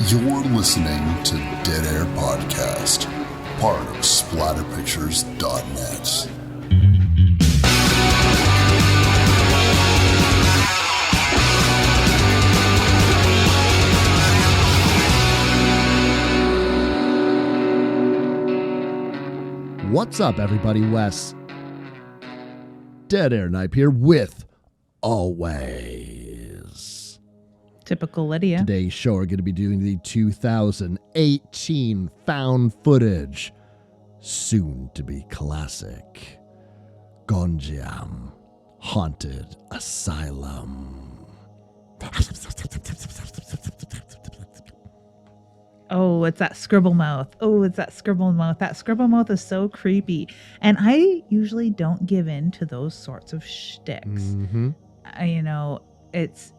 You're listening to Dead Air Podcast, part of splatterpictures.net. What's up, everybody? Wes, Dead Air Knipe here with Always. Typical Lydia. Today's show, we're going to be doing the 2018 found footage, soon to be classic, Gonjiam Haunted Asylum. Oh, it's that scribble mouth. That scribble mouth is so creepy. And I usually don't give in to those sorts of shticks. Mm-hmm. It's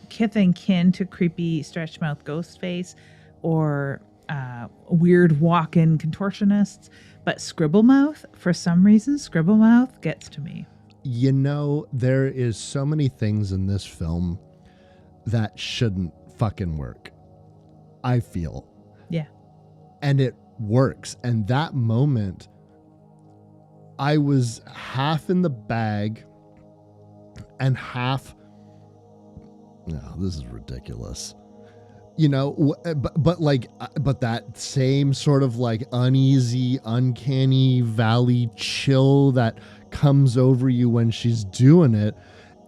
kith and kin to creepy stretch mouth ghost face or weird walk-in contortionists. But scribble mouth, for some reason, scribble mouth gets to me. You know, there is so many things in this film that shouldn't fucking work, I feel. Yeah. And it works. And that moment, I was half in the bag and half, no, this is ridiculous. You know, but that same sort of like uneasy, uncanny valley chill that comes over you when she's doing it.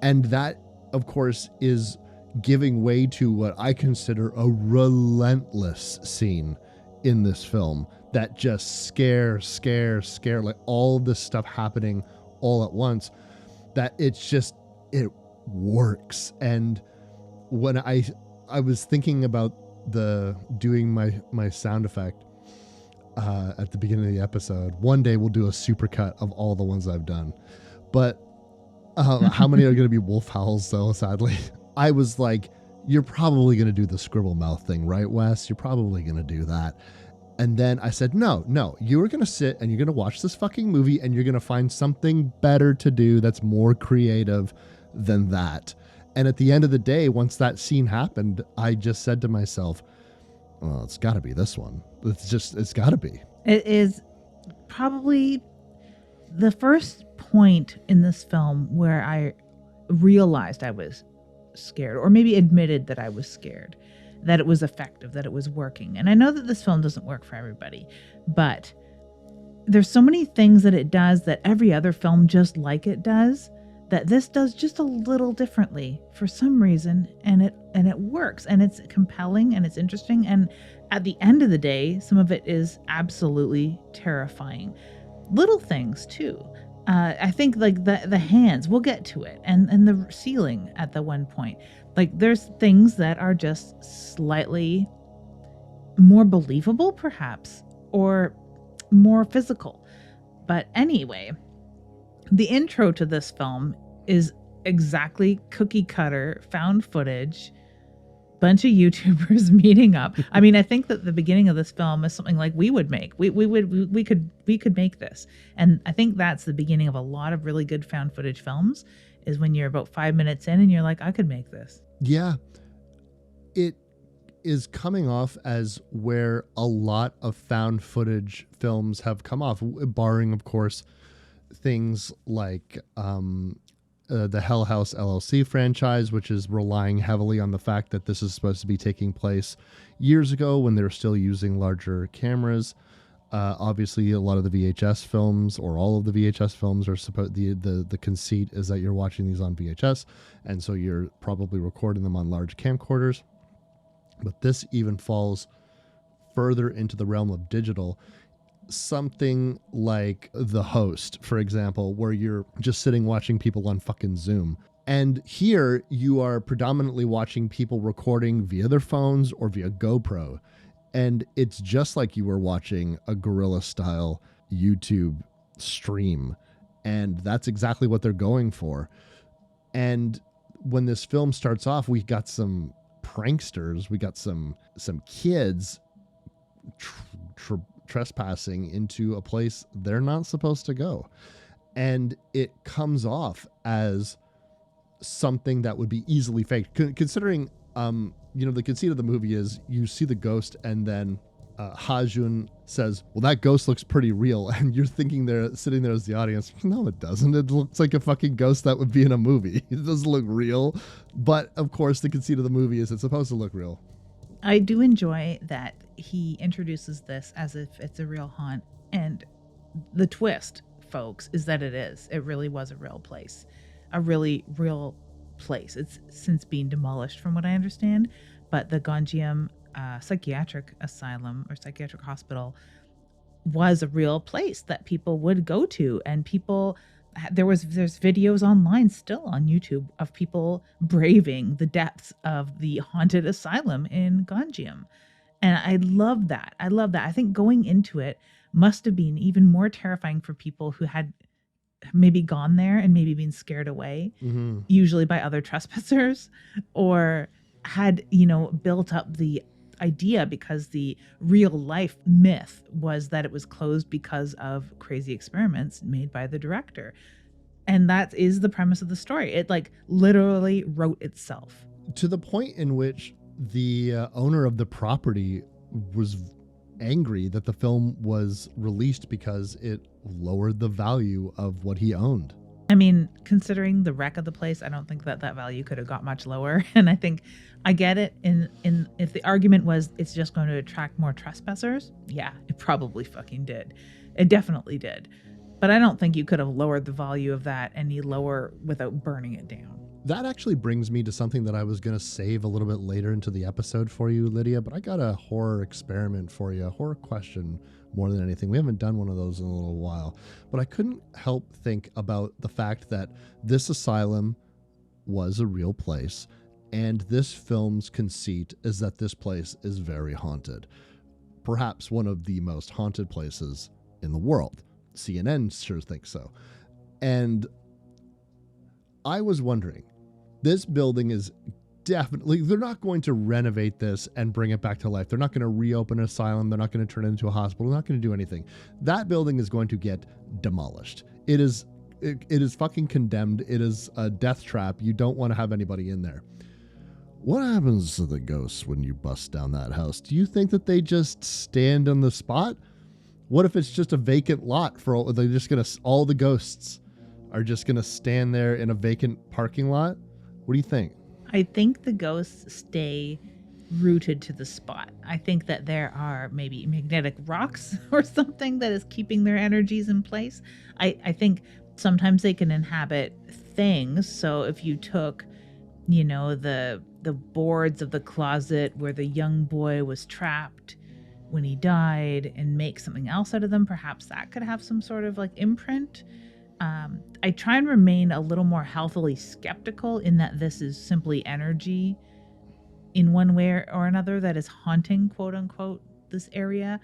And that, of course, is giving way to what I consider a relentless scene in this film that just scare, like all this stuff happening all at once, that it works. And when I was thinking about doing my sound effect at the beginning of the episode, one day we'll do a supercut of all the ones I've done, but how many are going to be wolf howls though, sadly. I was like, you're probably going to do the scribble mouth thing, right, Wes? You're probably going to do that. And then I said, no, you are going to sit and you're going to watch this fucking movie and you're going to find something better to do that's more creative than that. And at the end of the day, once that scene happened, I just said to myself, well, it's got to be this one. It's got to be. It is probably the first point in this film where I realized I was scared, or maybe admitted that I was scared, that it was effective, that it was working. And I know that this film doesn't work for everybody, but there's so many things that it does that every other film just like it does, that this does just a little differently for some reason, and it works, and it's compelling and it's interesting, and at the end of the day, some of it is absolutely terrifying. Little things too. I think like the hands, we'll get to it, and the ceiling at the one point. Like there's things that are just slightly more believable perhaps, or more physical. But anyway, the intro to this film is exactly cookie cutter, found footage, bunch of YouTubers meeting up. I mean, I think that the beginning of this film is something like we would make. We could make this. And I think that's the beginning of a lot of really good found footage films, is when you're about 5 minutes in and you're like, I could make this. Yeah. It is coming off as where a lot of found footage films have come off, barring, of course, things like the Hell House LLC franchise, which is relying heavily on the fact that this is supposed to be taking place years ago when they were still using larger cameras. Obviously, a lot of the VHS films, or all of the VHS films, are supposed the conceit is that you're watching these on VHS, and so you're probably recording them on large camcorders. But this even falls further into the realm of digital. Something like The Host, for example, where you're just sitting watching people on fucking Zoom. And here you are predominantly watching people recording via their phones or via GoPro. And it's just like you were watching a guerrilla style YouTube stream. And that's exactly what they're going for. And when this film starts off, we got some pranksters, we got some kids trespassing into a place they're not supposed to go. And it comes off as something that would be easily faked, considering the conceit of the movie is you see the ghost and then Han-Joon says, well, that ghost looks pretty real. And you're thinking there, sitting there as the audience, no, it doesn't. It looks like a fucking ghost that would be in a movie. It doesn't look real. But of course, the conceit of the movie is it's supposed to look real. I do enjoy that he introduces this as if it's a real haunt. And the twist, folks, is that it is. It really was a real place. A really real place. It's since been demolished from what I understand. But the Gonjiam psychiatric asylum or psychiatric hospital was a real place that people would go to, and there's videos online still on YouTube of people braving the depths of the haunted asylum in Gonjiam. And I love that. I think going into it must have been even more terrifying for people who had maybe gone there and maybe been scared away, usually by other trespassers, or had, built up the idea because the real life myth was that it was closed because of crazy experiments made by the director. And that is the premise of the story. It literally wrote itself. To the point in which the owner of the property was angry that the film was released because it lowered the value of what he owned. I mean, considering the wreck of the place, I don't think that value could have got much lower. And I think I get it. In if the argument was it's just going to attract more trespassers, yeah, it probably fucking did. It definitely did. But I don't think you could have lowered the value of that any lower without burning it down. That actually brings me to something that I was going to save a little bit later into the episode for you, Lydia, but I got a horror experiment for you, a horror question more than anything. We haven't done one of those in a little while, but I couldn't help think about the fact that this asylum was a real place, and this film's conceit is that this place is very haunted. Perhaps one of the most haunted places in the world. CNN sure thinks so. And I was wondering, this building is definitely, they're not going to renovate this and bring it back to life. They're not going to reopen an asylum. They're not going to turn it into a hospital. They're not going to do anything. That building is going to get demolished. It is fucking condemned. It is a death trap. You don't want to have anybody in there. What happens to the ghosts when you bust down that house? Do you think that they just stand on the spot? What if it's just a vacant lot they're just going to, all the ghosts are just going to stand there in a vacant parking lot? What do you think? I think the ghosts stay rooted to the spot. I think that there are maybe magnetic rocks or something that is keeping their energies in place. I think sometimes they can inhabit things. So if you took, the boards of the closet where the young boy was trapped when he died and make something else out of them, perhaps that could have some sort of imprint. I try and remain a little more healthily skeptical in that this is simply energy in one way or another that is haunting, quote unquote, this area.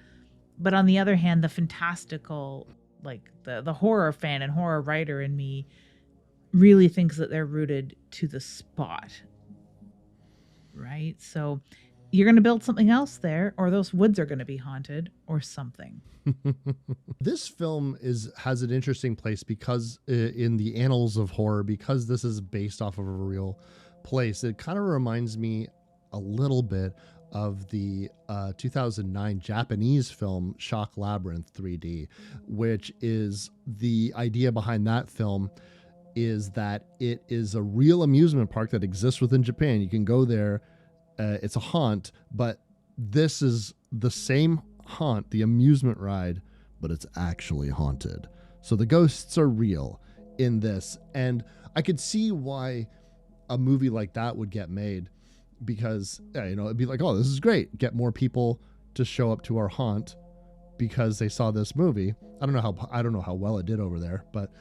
But on the other hand, the fantastical, the horror fan and horror writer in me really thinks that they're rooted to the spot. Right? So you're going to build something else there, or those woods are going to be haunted, or something. This film has an interesting place because in the annals of horror, because this is based off of a real place, it kind of reminds me a little bit of the 2009 Japanese film Shock Labyrinth 3D, which is the idea behind that film is that it is a real amusement park that exists within Japan. You can go there. It's a haunt, but this is the same haunt, the amusement ride, but it's actually haunted. So the ghosts are real in this. And I could see why a movie like that would get made because, it'd be like, oh, this is great. Get more people to show up to our haunt because they saw this movie. I don't know how well it did over there, but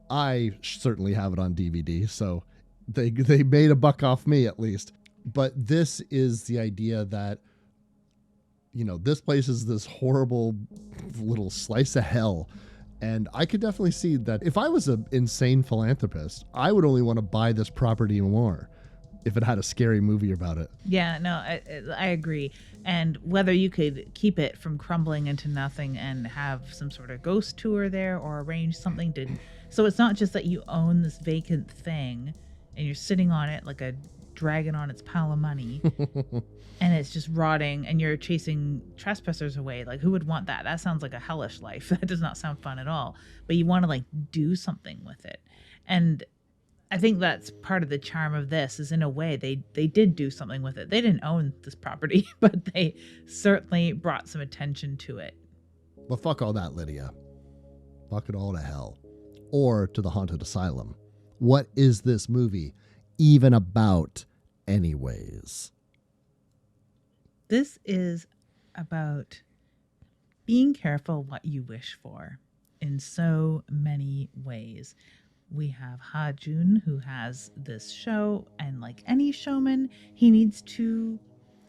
I certainly have it on DVD. So they made a buck off me at least. But this is the idea that, this place is this horrible little slice of hell. And I could definitely see that if I was an insane philanthropist, I would only want to buy this property more if it had a scary movie about it. Yeah, no, I agree. And whether you could keep it from crumbling into nothing and have some sort of ghost tour there or arrange something so it's not just that you own this vacant thing and you're sitting on it like a dragging on its pile of money and it's just rotting and you're chasing trespassers away. Like, who would want that? That sounds like a hellish life. That does not sound fun at all. But you want to like do something with it. And I think that's part of the charm of this is, in a way, they did do something with it. They didn't own this property, but they certainly brought some attention to it. But fuck all that, Lydia. Fuck it all to hell. Or to the haunted asylum. What is this movie even about anyways? This is about being careful what you wish for in so many ways. We have Han-Joon, who has this show, and like any showman, he needs to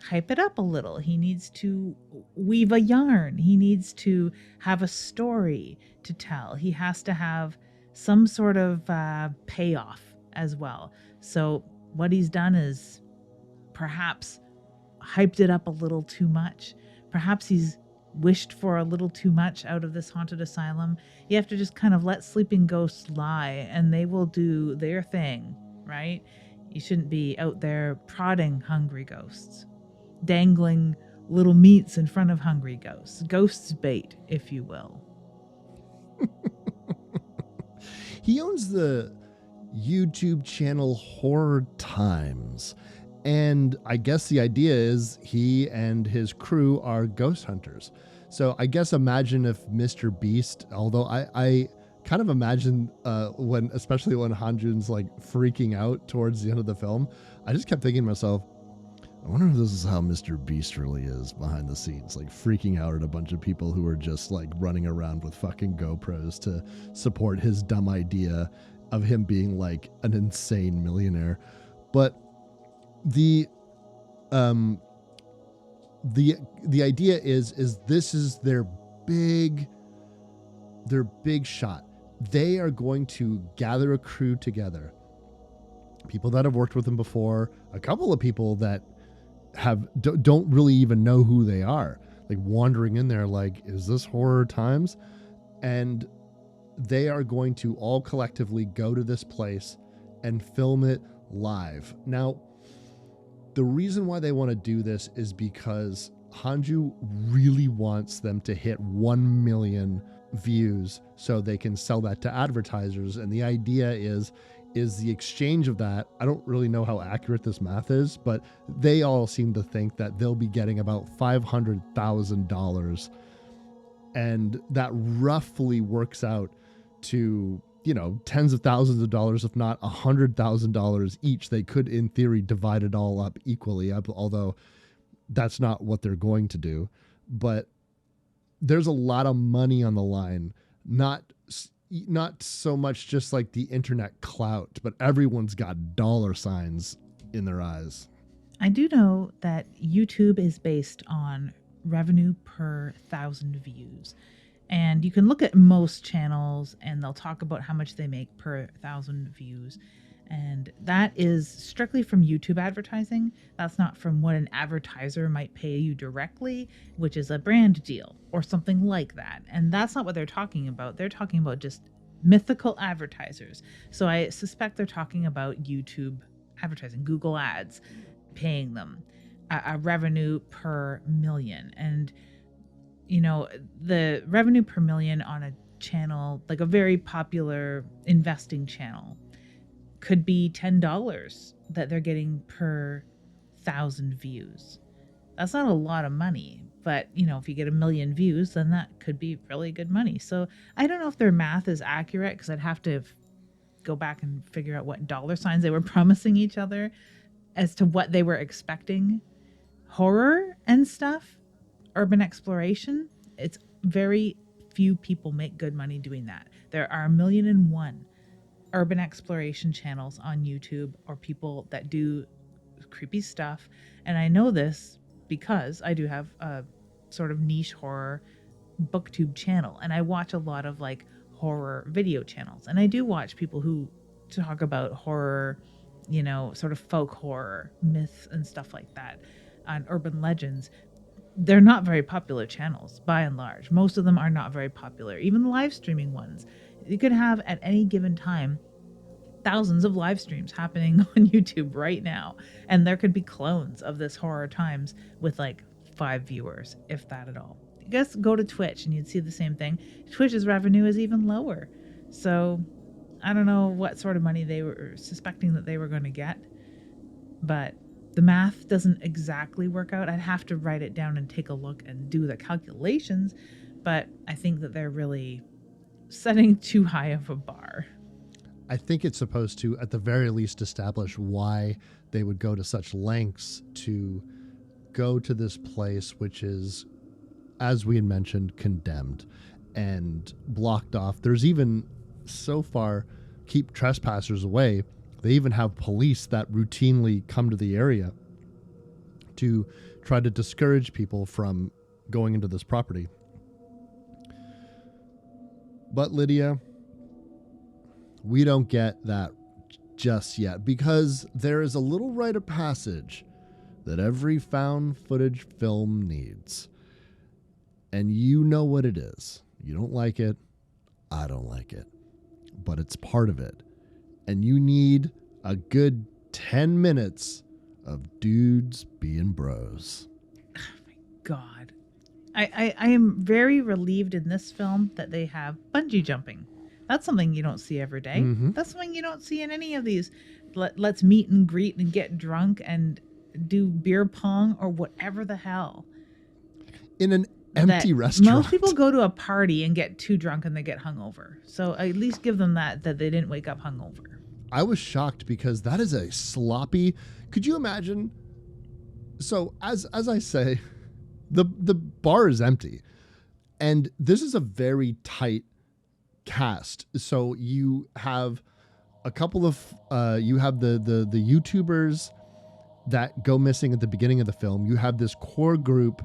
hype it up a little. He needs to weave a yarn. He needs to have a story to tell. He has to have some sort of payoff as well. So what he's done is perhaps hyped it up a little too much. Perhaps he's wished for a little too much out of this haunted asylum. You have to just kind of let sleeping ghosts lie and they will do their thing, right? You shouldn't be out there prodding hungry ghosts, dangling little meats in front of hungry ghosts. Ghosts bait, if you will. He owns the YouTube channel Horror Times. And I guess the idea is he and his crew are ghost hunters. So I guess imagine if Mr. Beast, although I kind of imagine especially when Han-Joon's like freaking out towards the end of the film, I just kept thinking to myself, I wonder if this is how Mr. Beast really is behind the scenes, like freaking out at a bunch of people who are just like running around with fucking GoPros to support his dumb idea of him being like an insane millionaire. But the idea is this is their big shot. They are going to gather a crew together, people that have worked with them before, a couple of people that don't really even know who they are, like wandering in there like, is this Horror Times? And they are going to all collectively go to this place and film it live. Now, the reason why they want to do this is because Han-Joon really wants them to hit 1 million views so they can sell that to advertisers. And the idea is the exchange of that. I don't really know how accurate this math is, but they all seem to think that they'll be getting about $500,000. And that roughly works out to, tens of thousands of dollars, if not $100,000 each. They could, in theory, divide it all up equally, although that's not what they're going to do. But there's a lot of money on the line, not so much just like the internet clout, but everyone's got dollar signs in their eyes. I do know that YouTube is based on revenue per 1,000 views. And you can look at most channels and they'll talk about how much they make per 1,000 views. And that is strictly from YouTube advertising. That's not from what an advertiser might pay you directly, which is a brand deal or something like that. And that's not what they're talking about. They're talking about just mythical advertisers. So I suspect they're talking about YouTube advertising, Google Ads, paying them a revenue per million. And the revenue per million on a channel, like a very popular investing channel, could be $10 that they're getting per 1,000 views. That's not a lot of money, but if you get 1 million views, then that could be really good money. So I don't know if their math is accurate, because I'd have to go back and figure out what dollar signs they were promising each other as to what they were expecting. Horror and stuff, urban exploration, it's very few people make good money doing that. There are 1,000,001 urban exploration channels on YouTube, or people that do creepy stuff. And I know this because I do have a sort of niche horror booktube channel, and I watch a lot of like horror video channels, and I do watch people who talk about horror, sort of folk horror myths and stuff like that, on urban legends. They're not very popular channels by and large. Most of them are not very popular. Even the live streaming ones, you could have at any given time thousands of live streams happening on YouTube right now. And there could be clones of this Horror Times with like 5 viewers, if that at all. I guess go to Twitch and you'd see the same thing. Twitch's revenue is even lower. So I don't know what sort of money they were suspecting that they were going to get, but the math doesn't exactly work out. I'd have to write it down and take a look and do the calculations, but I think that they're really setting too high of a bar. I think it's supposed to, at the very least, establish why they would go to such lengths to go to this place, which is, as we had mentioned, condemned and blocked off. There's even, so far, keep trespassers away. They even have police that routinely come to the area to try to discourage people from going into this property. But Lydia, we don't get that just yet, because there is a little rite of passage that every found footage film needs. And you know what it is. You don't like it. I don't like it. But it's part of it. And you need a good 10 minutes of dudes being bros. Oh my God. I am very relieved in this film that they have bungee jumping. That's something you don't see every day. Mm-hmm. That's something you don't see in any of these. Let's meet and greet and get drunk and do beer pong or whatever the hell. In an empty restaurant. Most people go to a party and get too drunk and they get hungover. So at least give them that they didn't wake up hungover. I was shocked because that is a sloppy. Could you imagine? So as I say, the bar is empty, and this is a very tight cast. So you have a couple of you have the YouTubers that go missing at the beginning of the film. You have this core group,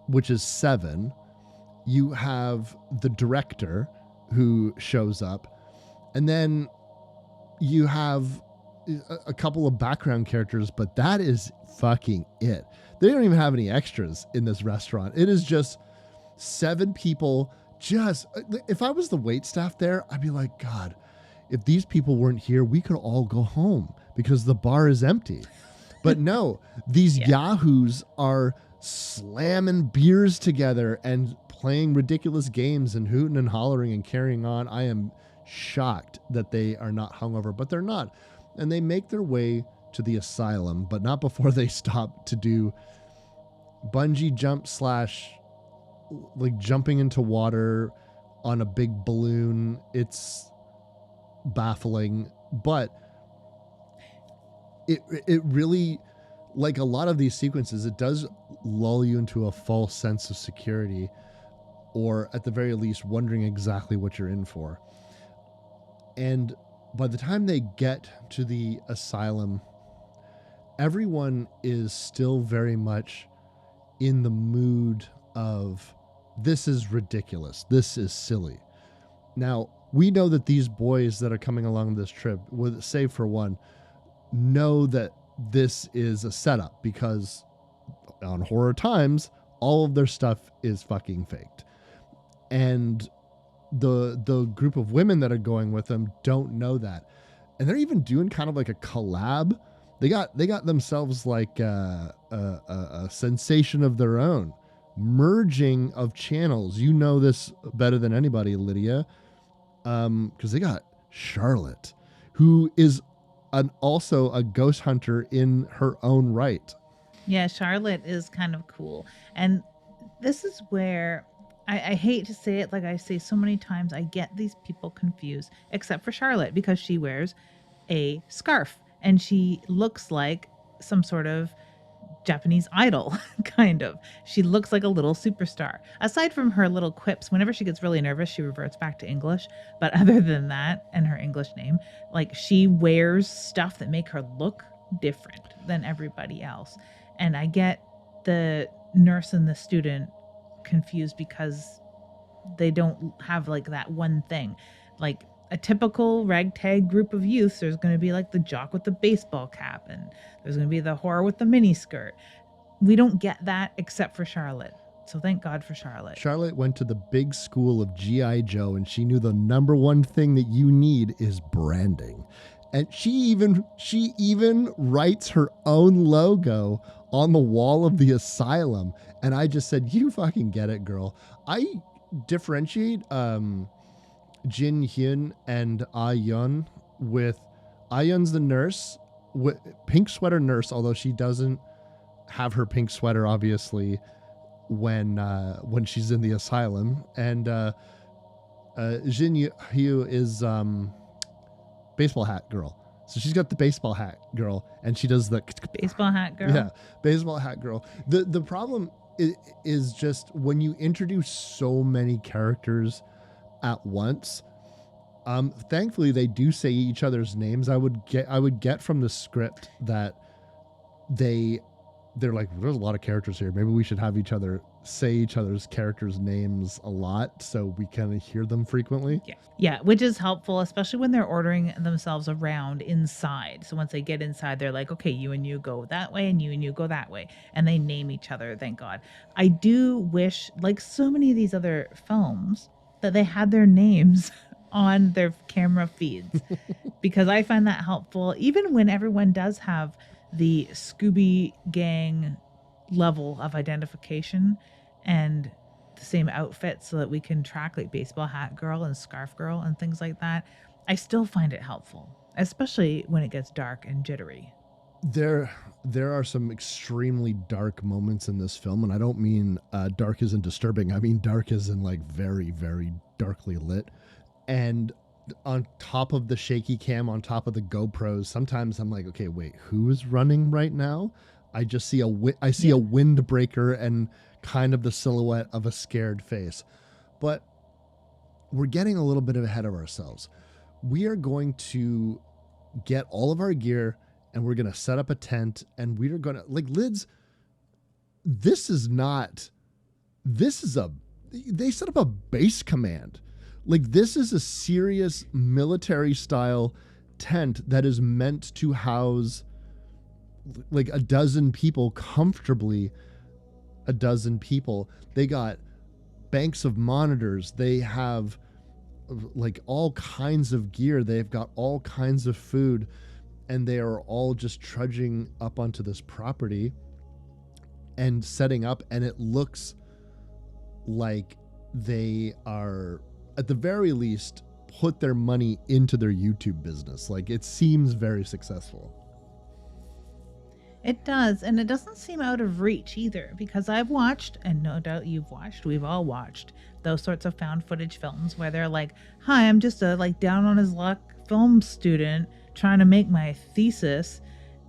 which is 7. You have the director who shows up, and then you have a couple of background characters, but that is fucking it. They don't even have any extras in this restaurant. It is just 7 people. Just, if I was the wait staff there, I'd be like, God, if these people weren't here, we could all go home because the bar is empty. But no, these yahoos are slamming beers together and playing ridiculous games and hooting and hollering and carrying on. I am shocked that they are not hungover, but they're not. And they make their way to the asylum, but not before they stop to do bungee jump / like jumping into water on a big balloon. It's baffling, but it really, like a lot of these sequences, it does lull you into a false sense of security, or at the very least wondering exactly what you're in for. And by the time they get to the asylum, everyone is still very much in the mood of, this is ridiculous, this is silly. Now, we know that these boys that are coming along this trip, save for one, know that this is a setup, because on Horror Times, all of their stuff is fucking faked. And the group of women that are going with them don't know that. And they're even doing kind of like a collab. They got themselves like a sensation of their own. Merging of channels. You know this better than anybody, Lydia. Because they got Charlotte, who is also a ghost hunter in her own right. Yeah, Charlotte is kind of cool. And this is where I hate to say it, like I say so many times, I get these people confused, except for Charlotte, because she wears a scarf and she looks like some sort of Japanese idol, kind of. She looks like a little superstar. Aside from her little quips, whenever she gets really nervous, she reverts back to English. But other than that, and her English name, like, she wears stuff that make her look different than everybody else. And I get the nurse and the student confused because they don't have like that one thing. Like a typical ragtag group of youths, there's going to be like the jock with the baseball cap, and there's going to be the whore with the mini skirt. We don't get that except for Charlotte. So thank God for Charlotte. Charlotte went to the big school of G.I. Joe, and she knew the number one thing that you need is branding. And she even writes her own logo on the wall of the asylum. And I just said, you fucking get it, girl. I differentiate Jin Hyun and Ah Yun with Ah Yun's the nurse, with pink sweater nurse, although she doesn't have her pink sweater, obviously, when she's in the asylum. And Jin Hyo is baseball hat girl. So she's got the baseball hat girl, and she does the Baseball hat girl. Yeah, baseball hat girl. The problem is just when you introduce so many characters at once. Thankfully, they do say each other's names. I would get from the script that they're like, there's a lot of characters here. Maybe we should have each other say each other's characters' names a lot so we kind of hear them frequently. Yeah, which is helpful, especially when they're ordering themselves around inside. So once they get inside, they're like, okay, you and you go that way, and you go that way. And they name each other, thank God. I do wish, like so many of these other films, that they had their names on their camera feeds, because I find that helpful, even when everyone does have the Scooby Gang level of identification and the same outfit, so that we can track like baseball hat girl and scarf girl and things like that. I still find it helpful, especially when it gets dark and jittery. There are some extremely dark moments in this film, and I don't mean dark isn't disturbing. I mean dark isn't like very, very darkly lit. And on top of the shaky cam, on top of the GoPros, sometimes I'm like, okay, wait, who is running right now? I just see a windbreaker and kind of the silhouette of a scared face. But we're getting a little bit ahead of ourselves. We are going to get all of our gear, and we're going to set up a tent, and we're going to, like, Lids, they set up a base command. Like, this is a serious military style tent that is meant to house like a dozen people comfortably. They got banks of monitors. They have like all kinds of gear. They've got all kinds of food, and they are all just trudging up onto this property and setting up. And it looks like they are, at the very least, put their money into their YouTube business. Like, it seems very successful. It does, and it doesn't seem out of reach either, because I've watched, and no doubt you've watched, we've all watched those sorts of found footage films where they're like, hi, I'm just a like down on his luck film student trying to make my thesis,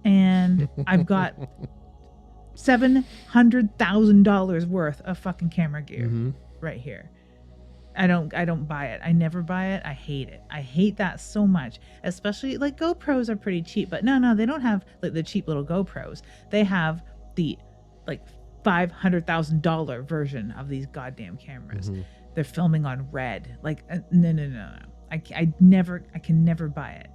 and I've got $700,000 worth of fucking camera gear right here. I don't buy it. I never buy it. I hate it. I hate that so much. Especially, like, GoPros are pretty cheap, but no, they don't have like the cheap little GoPros. They have the like $500,000 version of these goddamn cameras. They're filming on red. Like, no. I can never buy it.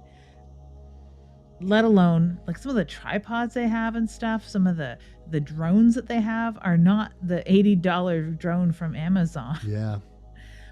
Let alone like some of the tripods they have and stuff. Some of the drones that they have are not the $80 drone from Amazon. Yeah.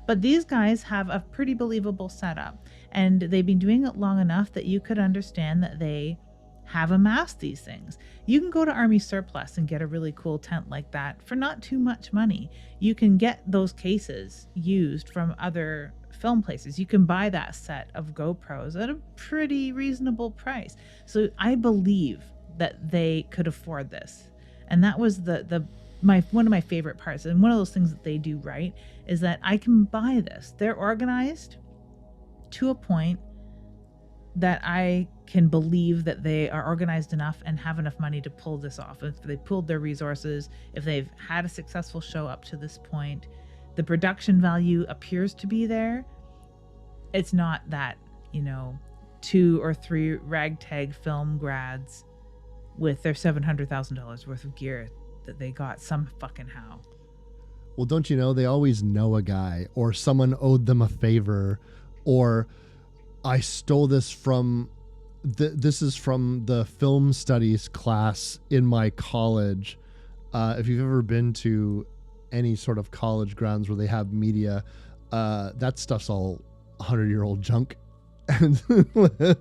But these guys have a pretty believable setup, and they've been doing it long enough that you could understand that they have amassed these things. You can go to Army Surplus and get a really cool tent like that for not too much money. You can get those cases used from other film places. You can buy that set of GoPros at a pretty reasonable price. So I believe that they could afford this. And that was one of my favorite parts, and one of those things that they do right is that I can buy this. They're organized to a point that I can believe that they are organized enough and have enough money to pull this off. If they pulled their resources, if they've had a successful show up to this point, the production value appears to be there. It's not that, 2 or 3 ragtag film grads with their $700,000 worth of gear that they got some fucking how. Well, don't you know, they always know a guy, or someone owed them a favor, or I stole this from this is from the film studies class in my college. If you've ever been to any sort of college grounds where they have media, that stuff's all 100-year-old junk.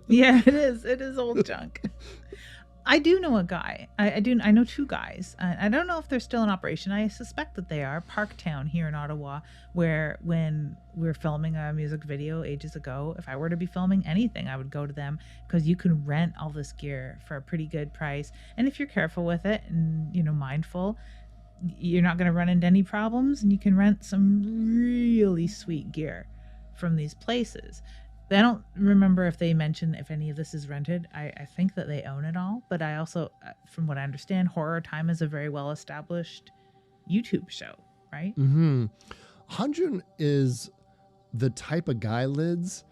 Yeah, it is. It is old junk. I do know a guy. I know two guys. I don't know if they're still in operation. I suspect that they are. Parktown here in Ottawa, where when we were filming a music video ages ago, if I were to be filming anything, I would go to them because you can rent all this gear for a pretty good price. And if you're careful with it and, mindful, you're not going to run into any problems, and you can rent some really sweet gear from these places. I don't remember if they mention if any of this is rented. I think that they own it all, but I also, from what I understand, Horror Time is a very well established YouTube show, right? Mm-hmm. Han-Joon is the type of guy, Lids,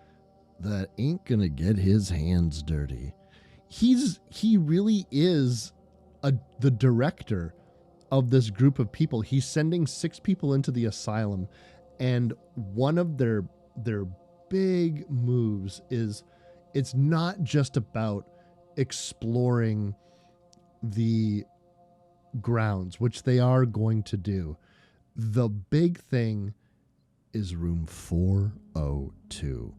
that ain't gonna get his hands dirty. He really is the director of this group of people. He's sending 6 people into the asylum, and one of their big moves is it's not just about exploring the grounds, which they are going to do. The big thing is room 402.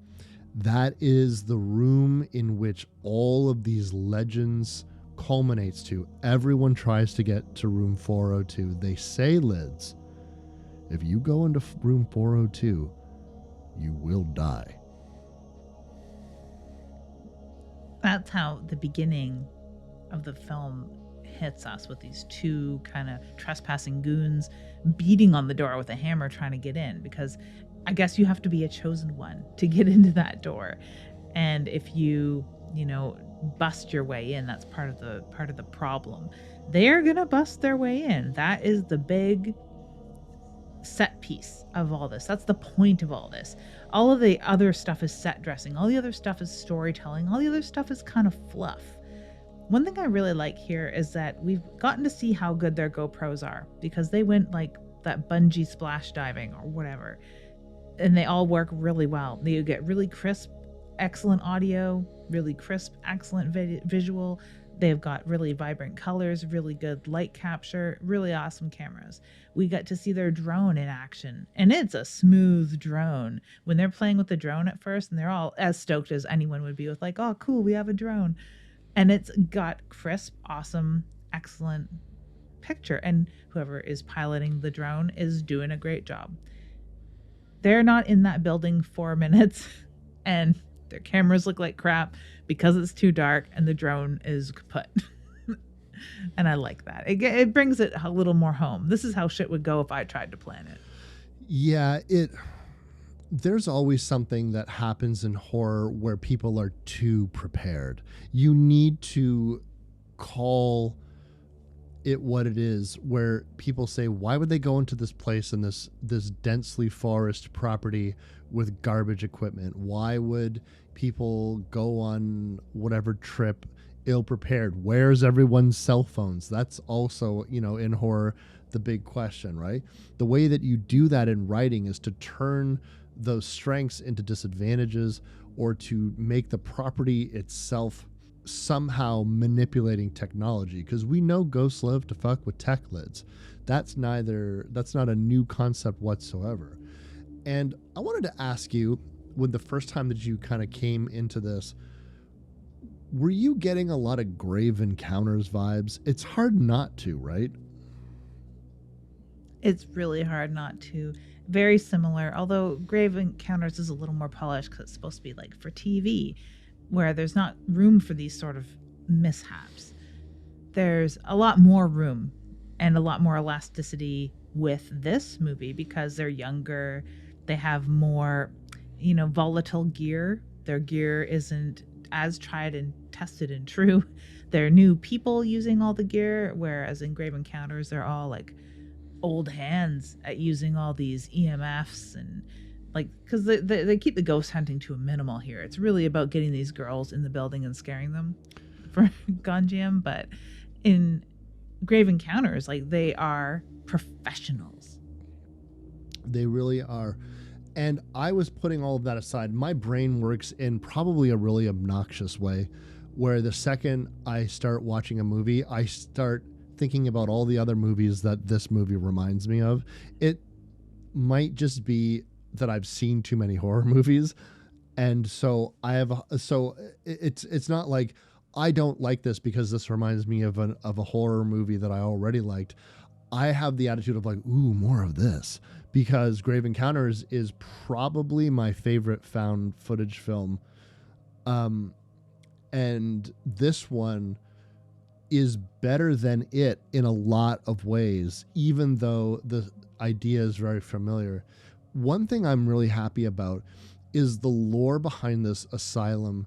That is the room in which all of these legends culminates to. Everyone tries to get to room 402. They say, Lids, if you go into room 402, you will die. That's how the beginning of the film hits us, with these 2 kind of trespassing goons beating on the door with a hammer trying to get in, because I guess you have to be a chosen one to get into that door. And if you bust your way in, that's part of the problem. They're going to bust their way in. That is the big set piece of all this. That's the point of all this. All of the other stuff is set dressing. All the other stuff is storytelling. All the other stuff is kind of fluff. One thing I really like here is that we've gotten to see how good their GoPros are, because they went like that bungee splash diving or whatever, and they all work really well. They get really crisp, excellent audio, really crisp, excellent visual. They've got really vibrant colors, really good light capture, really awesome cameras. We got to see their drone in action, and it's a smooth drone. When they're playing with the drone at first, and they're all as stoked as anyone would be with, like, oh, cool, we have a drone. And it's got crisp, awesome, excellent picture. And whoever is piloting the drone is doing a great job. They're not in that building 4 minutes, and their cameras look like crap because it's too dark and the drone is kaput. And I like that. It brings it a little more home. This is how shit would go if I tried to plan it. Yeah, there's always something that happens in horror where people are too prepared. You need to call it what it is, where people say, why would they go into this place in this densely forest property with garbage equipment? Why would people go on whatever trip ill prepared? Where's everyone's cell phones? That's also, in horror, the big question, right? The way that you do that in writing is to turn those strengths into disadvantages, or to make the property itself somehow manipulating technology, because we know ghosts love to fuck with tech, Lids. That's not a new concept whatsoever. And I wanted to ask you, when the first time that you kind of came into this, were you getting a lot of Grave Encounters vibes? It's hard not to, right? It's really hard not to. Very similar, although Grave Encounters is a little more polished because it's supposed to be like for TV, where there's not room for these sort of mishaps. There's a lot more room and a lot more elasticity with this movie because they're younger. They have more, volatile gear. Their gear isn't as tried and tested and true. They're new people using all the gear, whereas in Grave Encounters, they're all like old hands at using all these EMFs and because they keep the ghost hunting to a minimal here. It's really about getting these girls in the building and scaring them for Gonjiam. But in Grave Encounters, they are professionals. They really are. And I was putting all of that aside. My brain works in probably a really obnoxious way, where the second I start watching a movie, I start thinking about all the other movies that this movie reminds me of. It might just be that I've seen too many horror movies, And so it's not like I don't like this because this reminds me of a horror movie that I already liked. I have the attitude of like, ooh, more of this, because Grave Encounters is probably my favorite found footage film. And this one is better than it in a lot of ways, even though the idea is very familiar. One thing I'm really happy about is the lore behind this asylum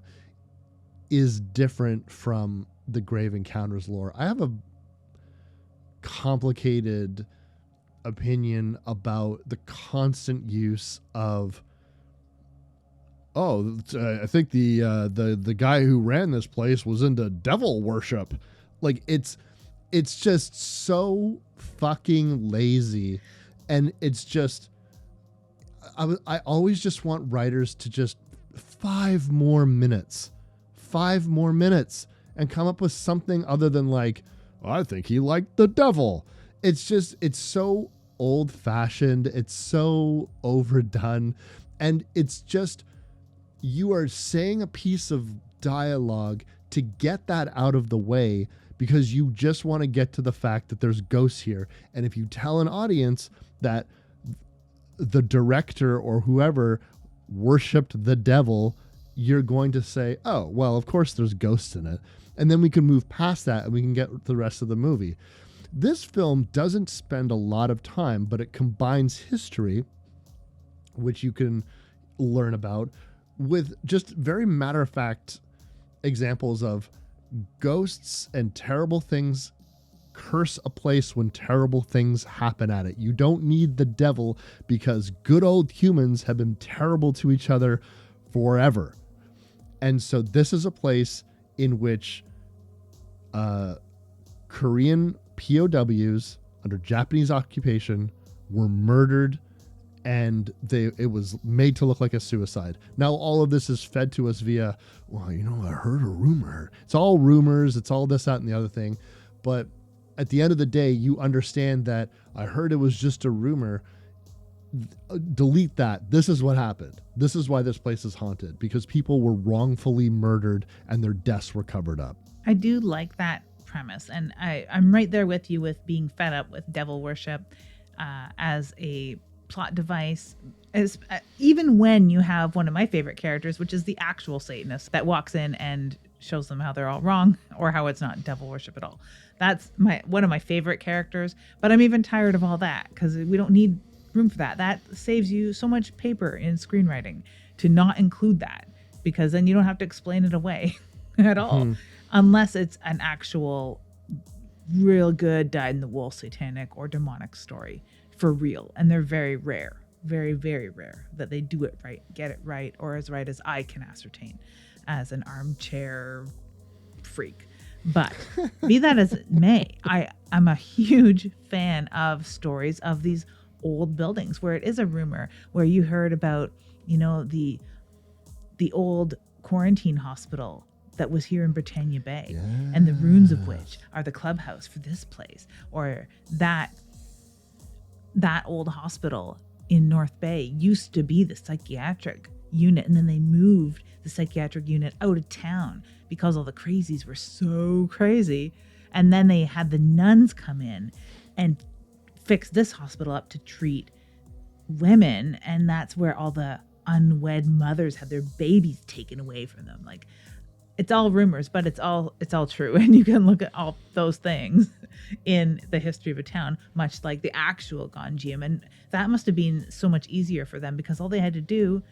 is different from the Grave Encounters lore. I have a complicated opinion about the constant use of I think the guy who ran this place was into devil worship. Like it's just so fucking lazy, and it's just I always just want writers to just 5 more minutes and come up with something other than like, I think he liked the devil. It's so old fashioned. It's so overdone. And it's just, you are saying a piece of dialogue to get that out of the way because you just want to get to the fact that there's ghosts here. And if you tell an audience that the director or whoever worshipped the devil, you're going to say, oh, well, of course there's ghosts in it. And then we can move past that and we can get the rest of the movie. This film doesn't spend a lot of time, but it combines history, which you can learn about, with just very matter-of-fact examples of ghosts and terrible things curse a place when terrible things happen at it. You don't need the devil because good old humans have been terrible to each other forever. And so this is a place in which Korean POWs under Japanese occupation were murdered, and it was made to look like a suicide. Now all of this is fed to us via, well, I heard a rumor. It's all rumors. It's all this, that, and the other thing. But at the end of the day, you understand that I heard it was just a rumor. Delete that. This is what happened. This is why this place is haunted, because people were wrongfully murdered and their deaths were covered up. I do like that premise, and I'm right there with you with being fed up with devil worship as a plot device, even when you have one of my favorite characters, which is the actual Satanist that walks in and shows them how they're all wrong or how it's not devil worship at all. That's one of my favorite characters, but I'm even tired of all that because we don't need room for that. That saves you so much paper in screenwriting to not include that, because then you don't have to explain it away at all, unless it's an actual real good dyed-in-the-wool satanic or demonic story for real. And they're very rare, very, very rare that they do it right, get it right, or as right as I can ascertain as an armchair freak. But be that as it may, I'm a huge fan of stories of these old buildings where it is a rumor, where you heard about, the old quarantine hospital that was here in Britannia Bay, and the ruins of which are the clubhouse for this place, or that old hospital in North Bay used to be the psychiatric unit, and then they moved the psychiatric unit out of town because all the crazies were so crazy, and then they had the nuns come in and fix this hospital up to treat women, and that's where all the unwed mothers had their babies taken away from them. Like, it's all rumors, but it's all true, and you can look at all those things in the history of a town, much like the actual Gonjiam, and that must have been so much easier for them because all they had to do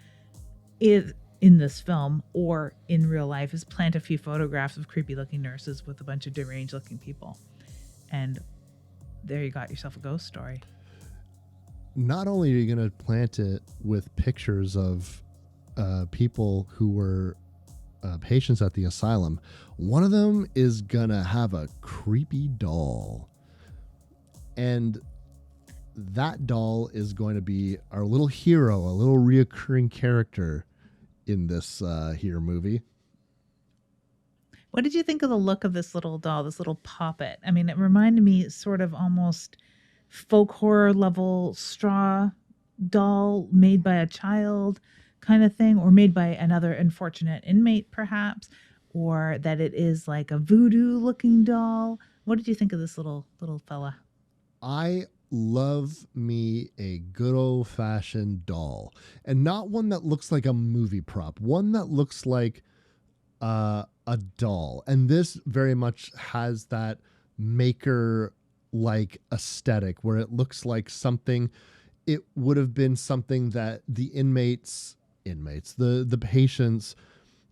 is, in this film or in real life, is plant a few photographs of creepy looking nurses with a bunch of deranged looking people, and there you got yourself a ghost story. Not only are you going to plant it with pictures of people who were patients at the asylum, one of them is going to have a creepy doll. And that doll is going to be our little hero, a little reoccurring character in this here movie. What did you think of the look of this little doll, this little puppet? I mean, it reminded me sort of almost folk horror level straw doll made by a child kind of thing, or made by another unfortunate inmate perhaps, or that it is like a voodoo looking doll. What did you think of this little fella? I love me a good old fashioned doll, and not one that looks like a movie prop, one that looks like a doll. And this very much has that maker like aesthetic where it looks like something, it would have been something that the inmates, the patients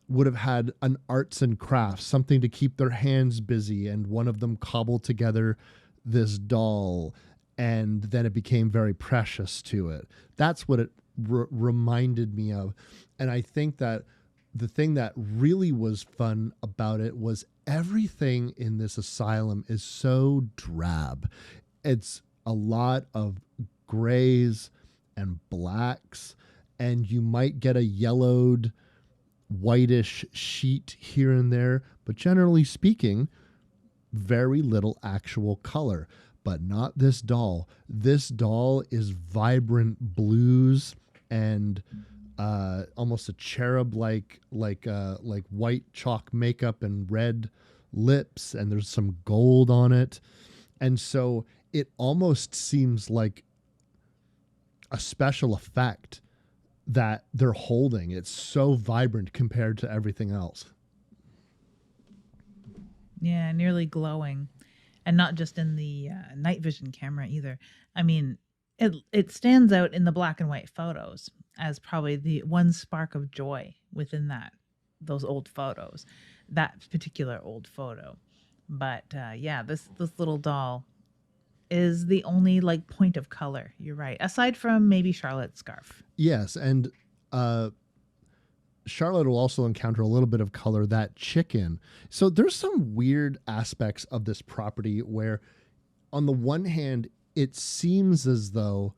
would have had an arts and crafts, something to keep their hands busy, and one of them cobbled together this doll, and then it became very precious to it. That's what it reminded me of. And I think that the thing that really was fun about it was everything in this asylum is so drab. It's a lot of grays and blacks, and you might get a yellowed whitish sheet here and there, but generally speaking, very little actual color. But not this doll. This doll is vibrant blues and almost a cherub like white chalk makeup and red lips, and there's some gold on it. And so it almost seems like a special effect that they're holding. It's so vibrant compared to everything else. Yeah, nearly glowing. And not just in the night vision camera either. I mean, it stands out in the black and white photos as probably the one spark of joy within those old photos, that particular old photo. But yeah, this little doll is the only like point of color. You're right. Aside from maybe Charlotte's scarf. Yes, and Charlotte will also encounter a little bit of color, that chicken. So there's some weird aspects of this property where, on the one hand, it seems as though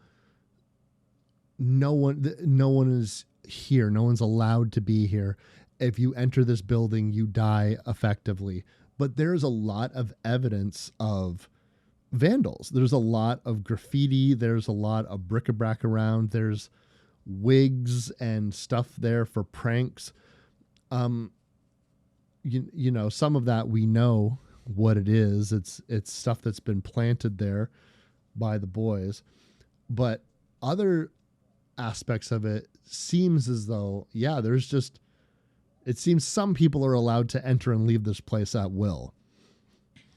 no one is here. No one's allowed to be here. If you enter this building, you die effectively. But there's a lot of evidence of vandals. There's a lot of graffiti. There's a lot of bric-a-brac around. There's wigs and stuff there for pranks. You know, some of that we know what it is. It's stuff that's been planted there by the boys. But other aspects of it seems as though, yeah, it seems some people are allowed to enter and leave this place at will.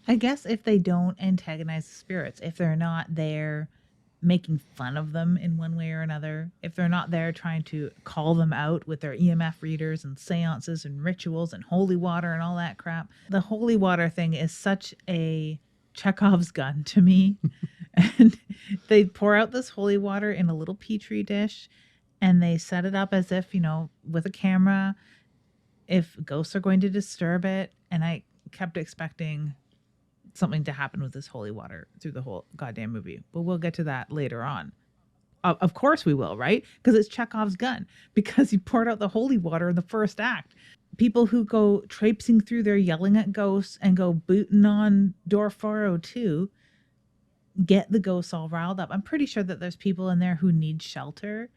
I guess if they don't antagonize the spirits, if they're not there making fun of them in one way or another, if they're not there trying to call them out with their EMF readers and seances and rituals and holy water and all that crap. The holy water thing is such a Chekhov's gun to me. And they pour out this holy water in a little petri dish and they set it up as if, with a camera, if ghosts are going to disturb it. And I kept expecting something to happen with this holy water through the whole goddamn movie. But we'll get to that later on. Of course we will, right? Because it's Chekhov's gun. Because he poured out the holy water in the first act. People who go traipsing through there yelling at ghosts and go booting on door 402 get the ghosts all riled up. I'm pretty sure that there's people in there who need shelter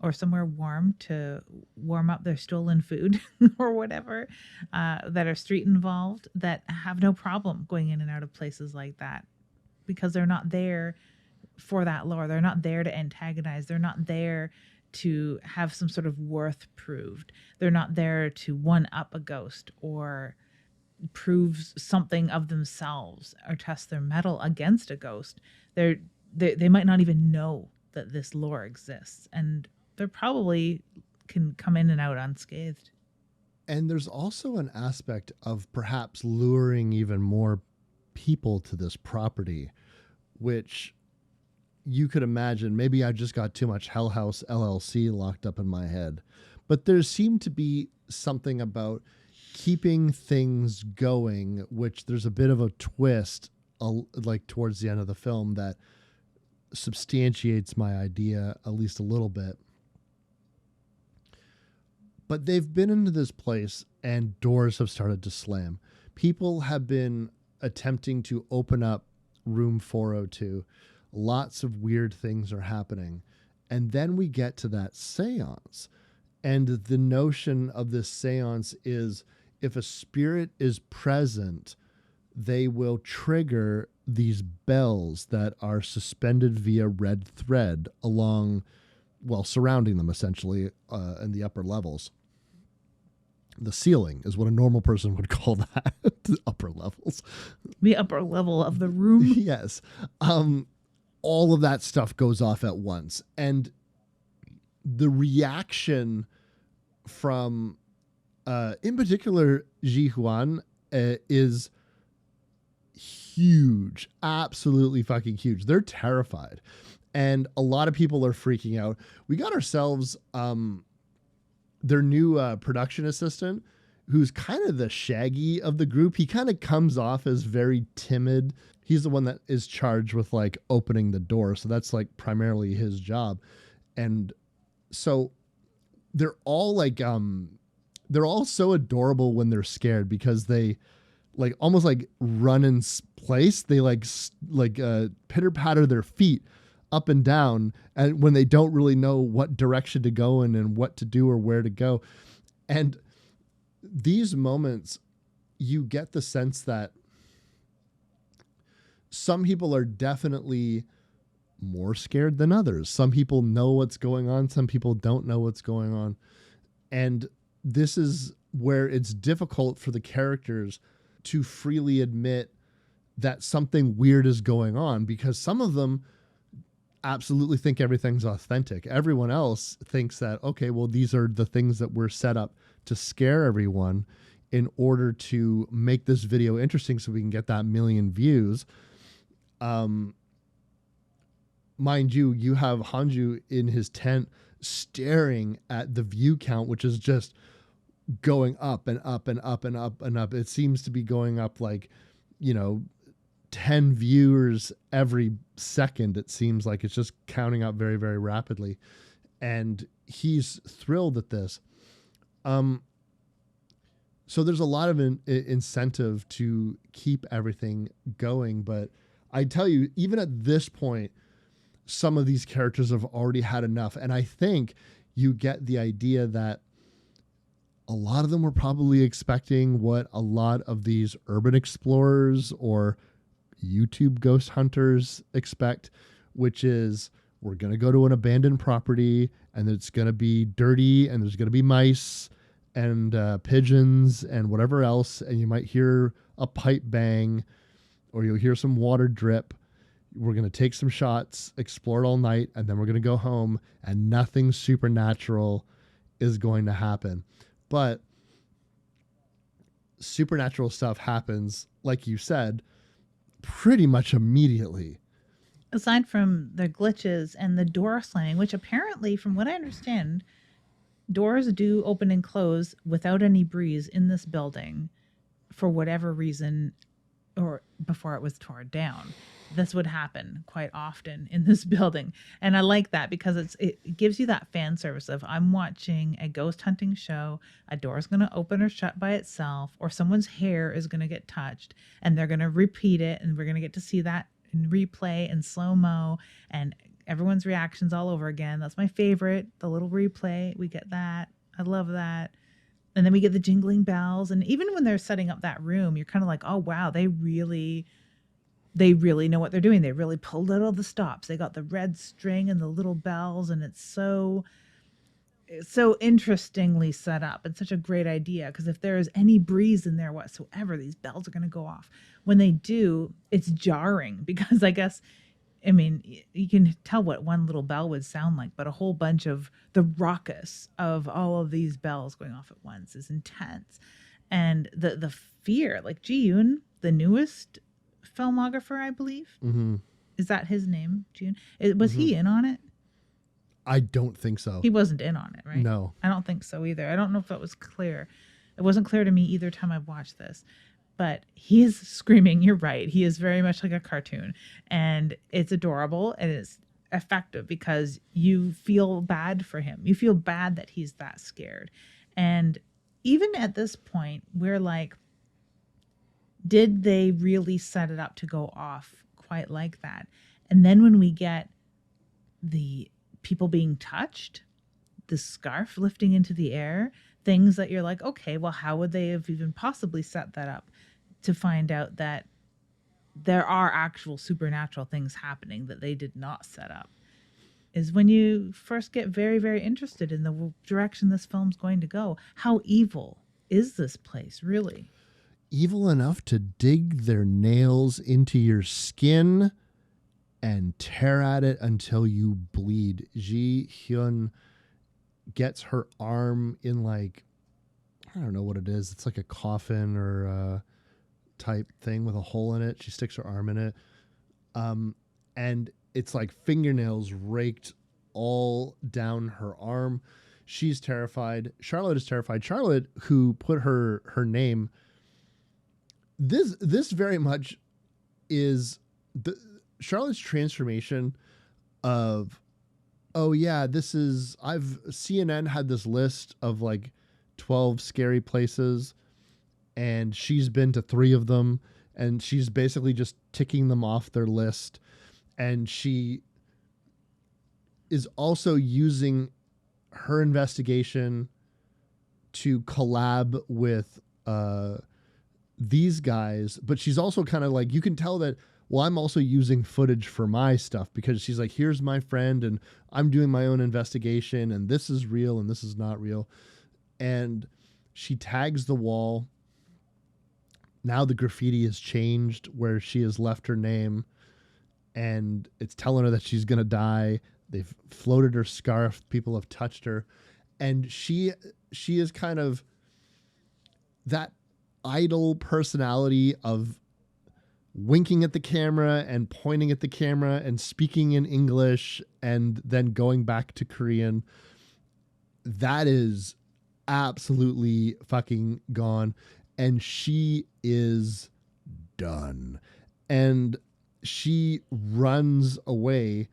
or somewhere warm to warm up their stolen food or whatever, that are street involved, that have no problem going in and out of places like that because they're not there for that lore. They're not there to antagonize. They're not there to have some sort of worth proved. They're not there to one up a ghost or prove something of themselves or test their mettle against a ghost. They might not even know that this lore exists, and they probably can come in and out unscathed. And there's also an aspect of perhaps luring even more people to this property, which you could imagine. Maybe I just got too much Hell House LLC locked up in my head, but there seemed to be something about keeping things going, which there's a bit of a twist like towards the end of the film that substantiates my idea at least a little bit. But they've been into this place and doors have started to slam. People have been attempting to open up room 402. Lots of weird things are happening. And then we get to that seance. And the notion of this seance is if a spirit is present, they will trigger these bells that are suspended via red thread along, well, surrounding them essentially in the upper levels. The ceiling is what a normal person would call that. The upper levels. The upper level of the room. Yes. All of that stuff goes off at once. And the reaction from, in particular, Ji Huan is huge. Absolutely fucking huge. They're terrified. And a lot of people are freaking out. We got ourselves their new production assistant, who's kind of the Shaggy of the group. He kind of comes off as very timid. He's the one that is charged with like opening the door. So that's like primarily his job. And so they're all like, they're all so adorable when they're scared because they like almost like run in place. They like pitter patter their feet up and down, and when they don't really know what direction to go in and what to do or where to go. And these moments, you get the sense that some people are definitely more scared than others. Some people know what's going on. Some people don't know what's going on. And this is where it's difficult for the characters to freely admit that something weird is going on, because some of them absolutely think everything's authentic. Everyone else thinks that, okay, well, these are the things that were set up to scare everyone in order to make this video interesting so we can get that 1 million views. Mind you, you have Han-Joon in his tent staring at the view count, which is just going up and up and up and up and up. It seems to be going up like, 10 viewers every second. It seems like it's just counting up very, very rapidly. And he's thrilled at this. So there's a lot of incentive to keep everything going. But I tell you, even at this point, some of these characters have already had enough. And I think you get the idea that a lot of them were probably expecting what a lot of these urban explorers or YouTube ghost hunters expect, which is we're going to go to an abandoned property and it's going to be dirty and there's going to be mice and pigeons and whatever else. And you might hear a pipe bang or you'll hear some water drip. We're going to take some shots, explore it all night, and then we're going to go home and nothing supernatural is going to happen. But supernatural stuff happens, like you said, pretty much immediately. Aside from the glitches and the door slamming, which apparently, from what I understand, doors do open and close without any breeze in this building for whatever reason, or before it was torn down. This would happen quite often in this building. And I like that because it gives you that fan service of I'm watching a ghost hunting show. A door is going to open or shut by itself, or someone's hair is going to get touched and they're going to repeat it. And we're going to get to see that in replay and slow-mo and everyone's reactions all over again. That's my favorite. The little replay. We get that. I love that. And then we get the jingling bells. And even when they're setting up that room, you're kind of like, oh, wow, they really know what they're doing. They really pulled out all the stops. They got the red string and the little bells, and it's so interestingly set up and such a great idea, because if there is any breeze in there whatsoever, these bells are going to go off. When they do, it's jarring because you can tell what one little bell would sound like, but a whole bunch of the raucous of all of these bells going off at once is intense. And the fear, like Ji-yoon, the newest filmographer, I believe. Mm-hmm. Is that his name? June? Was he in on it? I don't think so. He wasn't in on it, right? No. I don't think so either. I don't know if that was clear. It wasn't clear to me either time I've watched this. But he is screaming. You're right. He is very much like a cartoon. And it's adorable and it's effective because you feel bad for him. You feel bad that he's that scared. And even at this point, we're like, did they really set it up to go off quite like that? And then when we get the people being touched, the scarf lifting into the air, things that you're like, okay, well, how would they have even possibly set that up, to find out that there are actual supernatural things happening that they did not set up, is when you first get very, very interested in the direction this film's going to go. How evil is this place, really? Evil enough to dig their nails into your skin and tear at it until you bleed. Ji Hyun gets her arm in, like, I don't know what it is. It's like a coffin or a type thing with a hole in it. She sticks her arm in it. And it's like fingernails raked all down her arm. She's terrified. Charlotte is terrified. Charlotte, who put her name, this very much is Charlotte's transformation of, oh yeah, CNN had this list of like 12 scary places, and she's been to 3 of them, and she's basically just ticking them off their list. And she is also using her investigation to collab with these guys, but she's also kind of like, you can tell that, well, I'm also using footage for my stuff, because she's like, here's my friend and I'm doing my own investigation, and this is real and this is not real. And she tags the wall. Now the graffiti has changed where she has left her name, and it's telling her that she's going to die. They've floated her scarf. People have touched her. And she is kind of that idle personality of winking at the camera and pointing at the camera and speaking in English and then going back to Korean. That is absolutely fucking gone. And she is done. And she runs away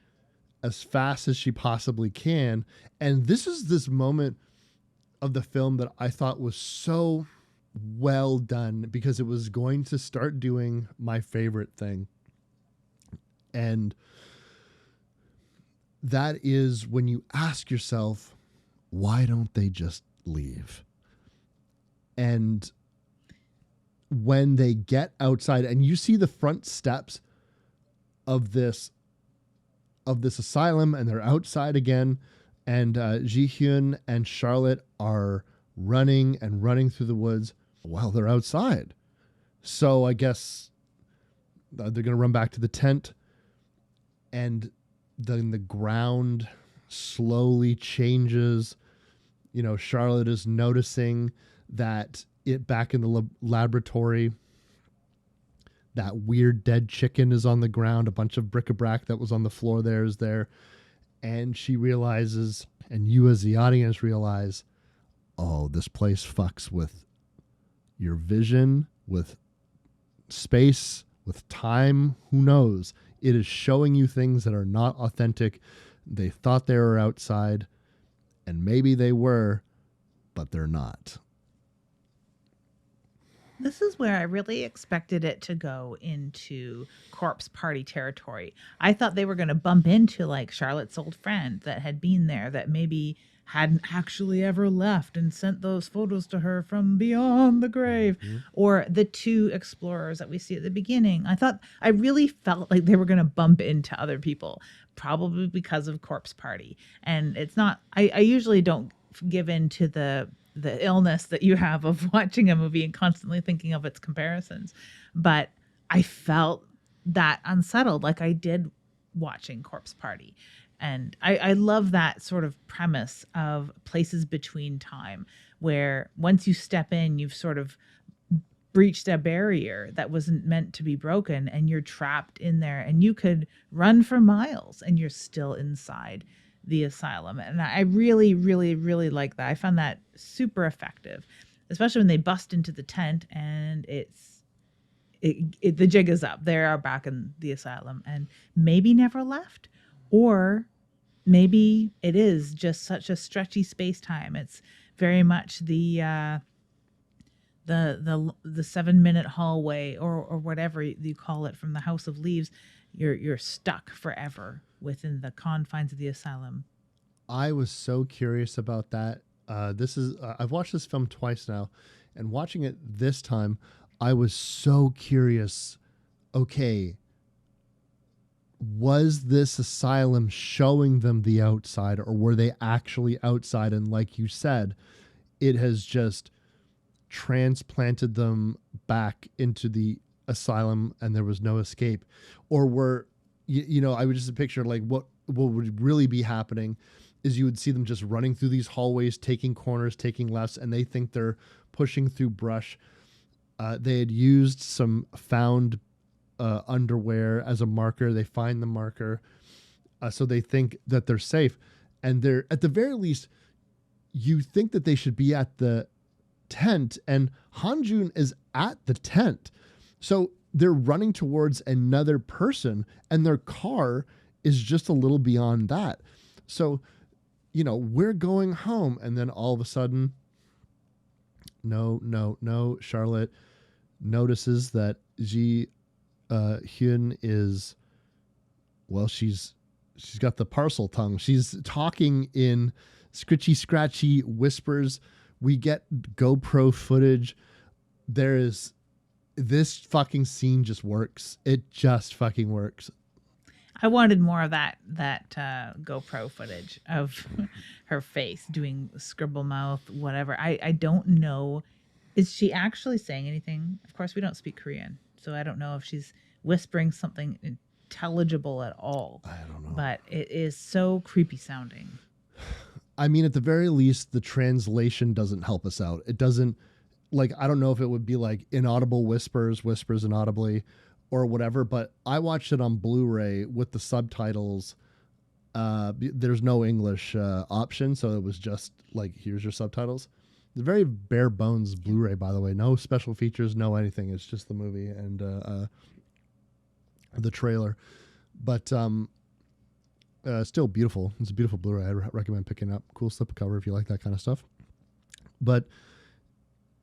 as fast as she possibly can. And this is this moment of the film that I thought was so well done, because it was going to start doing my favorite thing. And that is when you ask yourself, why don't they just leave? And when they get outside and you see the front steps of this asylum, and they're outside again, and Ji Hyun and Charlotte are running through the woods while they're outside. So I guess they're going to run back to the tent, and then the ground slowly changes. You know, Charlotte is noticing that back in the laboratory, that weird dead chicken is on the ground. A bunch of bric-a-brac that was on the floor there is there. And she realizes, and you as the audience realize, oh, this place fucks with your vision, with space, with time. Who knows? It is showing you things that are not authentic. They thought they were outside, and maybe they were, but they're not. This is where I really expected it to go into corpse party territory. I thought they were going to bump into like Charlotte's old friend that had been there, that maybe hadn't actually ever left and sent those photos to her from beyond the grave, or the 2 explorers that we see at the beginning. I really felt like they were going to bump into other people, probably because of Corpse Party. And it's not, I usually don't give in to the illness that you have of watching a movie and constantly thinking of its comparisons. But I felt that unsettled, like I did watching Corpse Party. And I love that sort of premise of places between time, where once you step in, you've sort of breached a barrier that wasn't meant to be broken, and you're trapped in there, and you could run for miles and you're still inside the asylum. And I really, really, really like that. I found that super effective, especially when they bust into the tent and the jig is up. They are back in the asylum and maybe never left, or maybe it is just such a stretchy space time. It's very much the 7-minute hallway or whatever you call it from the House of Leaves. You're stuck forever within the confines of the asylum. I was so curious about that. This is I've watched this film twice now, and watching it this time, I was so curious. Okay, was this asylum showing them the outside, or were they actually outside? And like you said, it has just transplanted them back into the asylum, and there was no escape, or were I would just picture like what would really be happening is you would see them just running through these hallways, taking corners, taking lefts, and they think they're pushing through brush. They had used some found underwear as a marker. They find the marker, so they think that they're safe, and they're at the very least. You think that they should be at the tent, and Han-Joon is at the tent, so they're running towards another person, and their car is just a little beyond that. So, we're going home, and then all of a sudden, no. Charlotte notices that Ji Hyun is, well, she's got the parcel tongue. She's talking in scritchy scratchy whispers. We get GoPro footage. There is this fucking scene just works. It just fucking works. I wanted more of that GoPro footage of her face doing scribble mouth, whatever. I don't know. Is she actually saying anything? Of course, we don't speak Korean, so I don't know if she's whispering something intelligible at all. I don't know. But it is so creepy sounding. I mean, at the very least, the translation doesn't help us out. It doesn't, like, I don't know if it would be like inaudible whispers inaudibly, or whatever, but I watched it on Blu-ray with the subtitles. There's no English option, so it was just like, here's your subtitles. The very bare bones Blu-ray, by the way. No special features, no anything. It's just the movie and the trailer. But still beautiful. It's a beautiful Blu-ray. I recommend picking up. Cool slipcover if you like that kind of stuff. But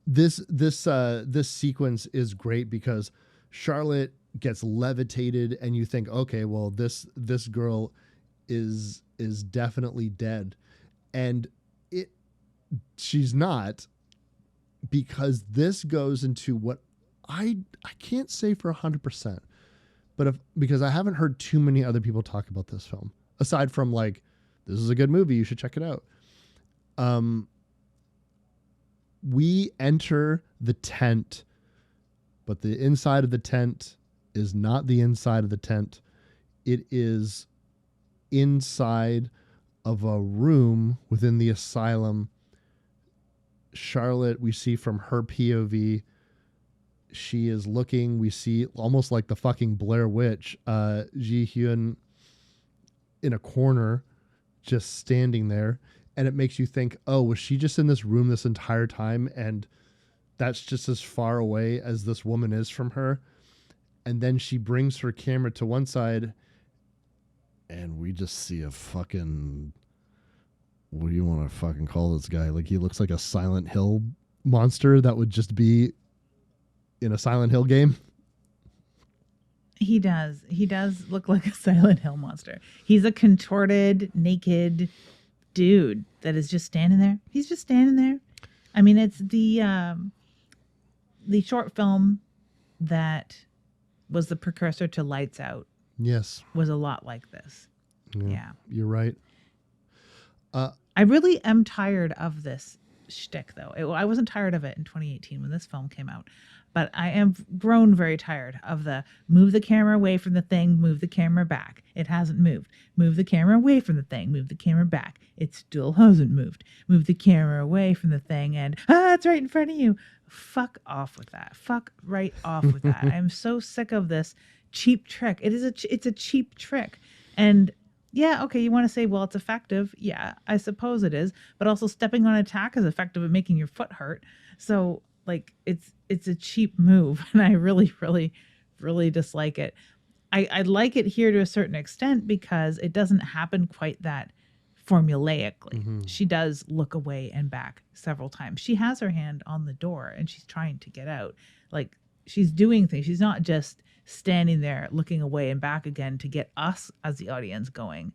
this sequence is great because Charlotte gets levitated, and you think, okay, well, this girl is definitely dead, and she's not, because this goes into what I can't say for 100%, but because I haven't heard too many other people talk about this film aside from like, this is a good movie, you should check it out. We enter the tent, but the inside of the tent is not the inside of the tent. It is inside of a room within the asylum. Charlotte, we see from her POV, she is looking, we see almost like the fucking Blair Witch, Ji Hyun in a corner, just standing there. And it makes you think, oh, was she just in this room this entire time? And that's just as far away as this woman is from her. And then she brings her camera to one side, and we just see a fucking, what do you want to fucking call this guy? Like, he looks like a Silent Hill monster that would just be in a Silent Hill game. He does. He does look like a Silent Hill monster. He's a contorted, naked dude that is just standing there. He's just standing there. I mean, it's the short film that was the precursor to Lights Out. Yes. Was a lot like this. Yeah. You're right. I really am tired of this shtick, though. I wasn't tired of it in 2018 when this film came out, but I am grown very tired of the move the camera away from the thing, move the camera back. It hasn't moved. Move the camera away from the thing, move the camera back. It still hasn't moved. Move the camera away from the thing, and it's right in front of you. Fuck off with that. Fuck right off with that. I'm so sick of this cheap trick. It's a cheap trick. And yeah, okay, you want to say, well, it's effective. Yeah, I suppose it is. But also stepping on a tack is effective at making your foot hurt. So, like, it's a cheap move. And I really, really, really dislike it. I like it here to a certain extent because it doesn't happen quite that formulaically. Mm-hmm. She does look away and back several times. She has her hand on the door and she's trying to get out. Like, she's doing things. She's not just standing there looking away and back again to get us as the audience going.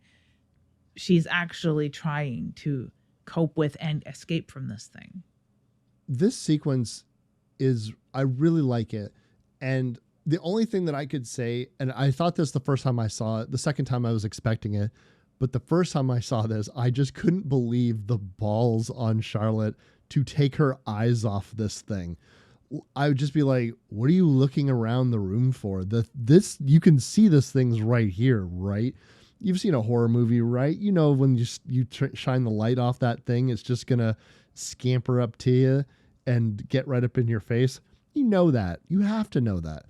she's actually trying to cope with and escape from this thing. This sequence I really like it. And the only thing that I could say, and I thought this the first time I saw it, the second time I was expecting it, but the first time I saw this, I just couldn't believe the balls on Charlotte to take her eyes off this thing. I would just be like, what are you looking around the room for? You can see this thing's right here, right? You've seen a horror movie, right? You know, when you shine the light off that thing, it's just going to scamper up to you and get right up in your face. You know that. You have to know that.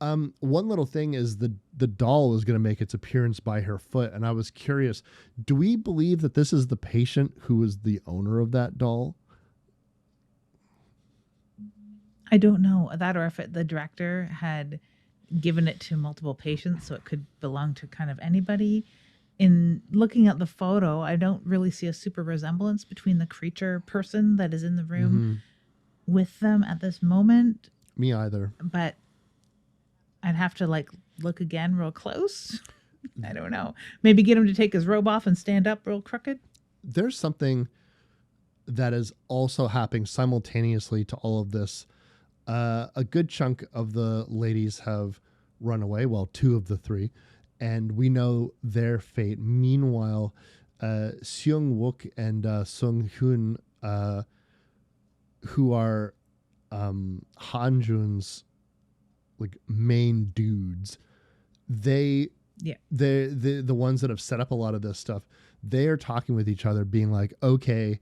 One little thing is the doll is going to make its appearance by her foot. And I was curious, do we believe that this is the patient who is the owner of that doll? I don't know that, or if the director had given it to multiple patients, so it could belong to kind of anybody. In looking at the photo, I don't really see a super resemblance between the creature person that is in the room with them at this moment. Me either. But I'd have to look again real close. I don't know. Maybe get him to take his robe off and stand up real crooked. There's something that is also happening simultaneously to all of this. A good chunk of the ladies have run away. Well, 2 of the 3. And we know their fate. Meanwhile, Seung Wook and Sung Hoon, who are Han-Joon's main dudes, they're the ones that have set up a lot of this stuff. They are talking with each other, being like, okay,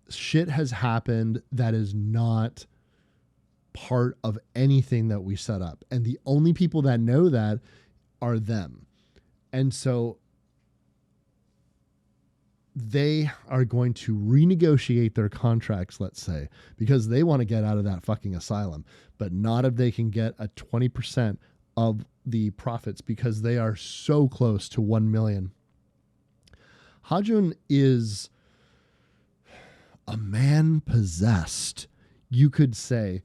shit has happened that is not part of anything that we set up. And the only people that know that are them. And so they are going to renegotiate their contracts, let's say, because they want to get out of that fucking asylum, but not if they can get a 20% of the profits, because they are so close to 1 million. Ha-Joon is a man possessed, you could say.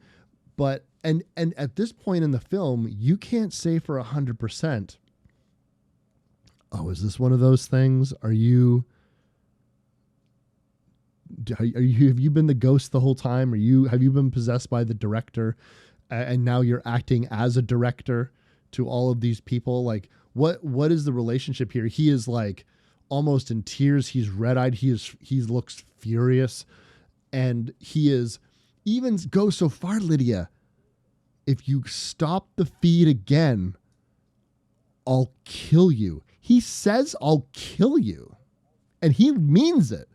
But and at this point in the film, you can't say for 100%. Oh, is this one of those things? Have you been the ghost the whole time? Have you been possessed by the director, and now you're acting as a director to all of these people? Like, what is the relationship here? He is almost in tears. He's red-eyed. He looks furious, and he is even goes so far, Lydia, if you stop the feed again, I'll kill you. He says, I'll kill you. And he means it.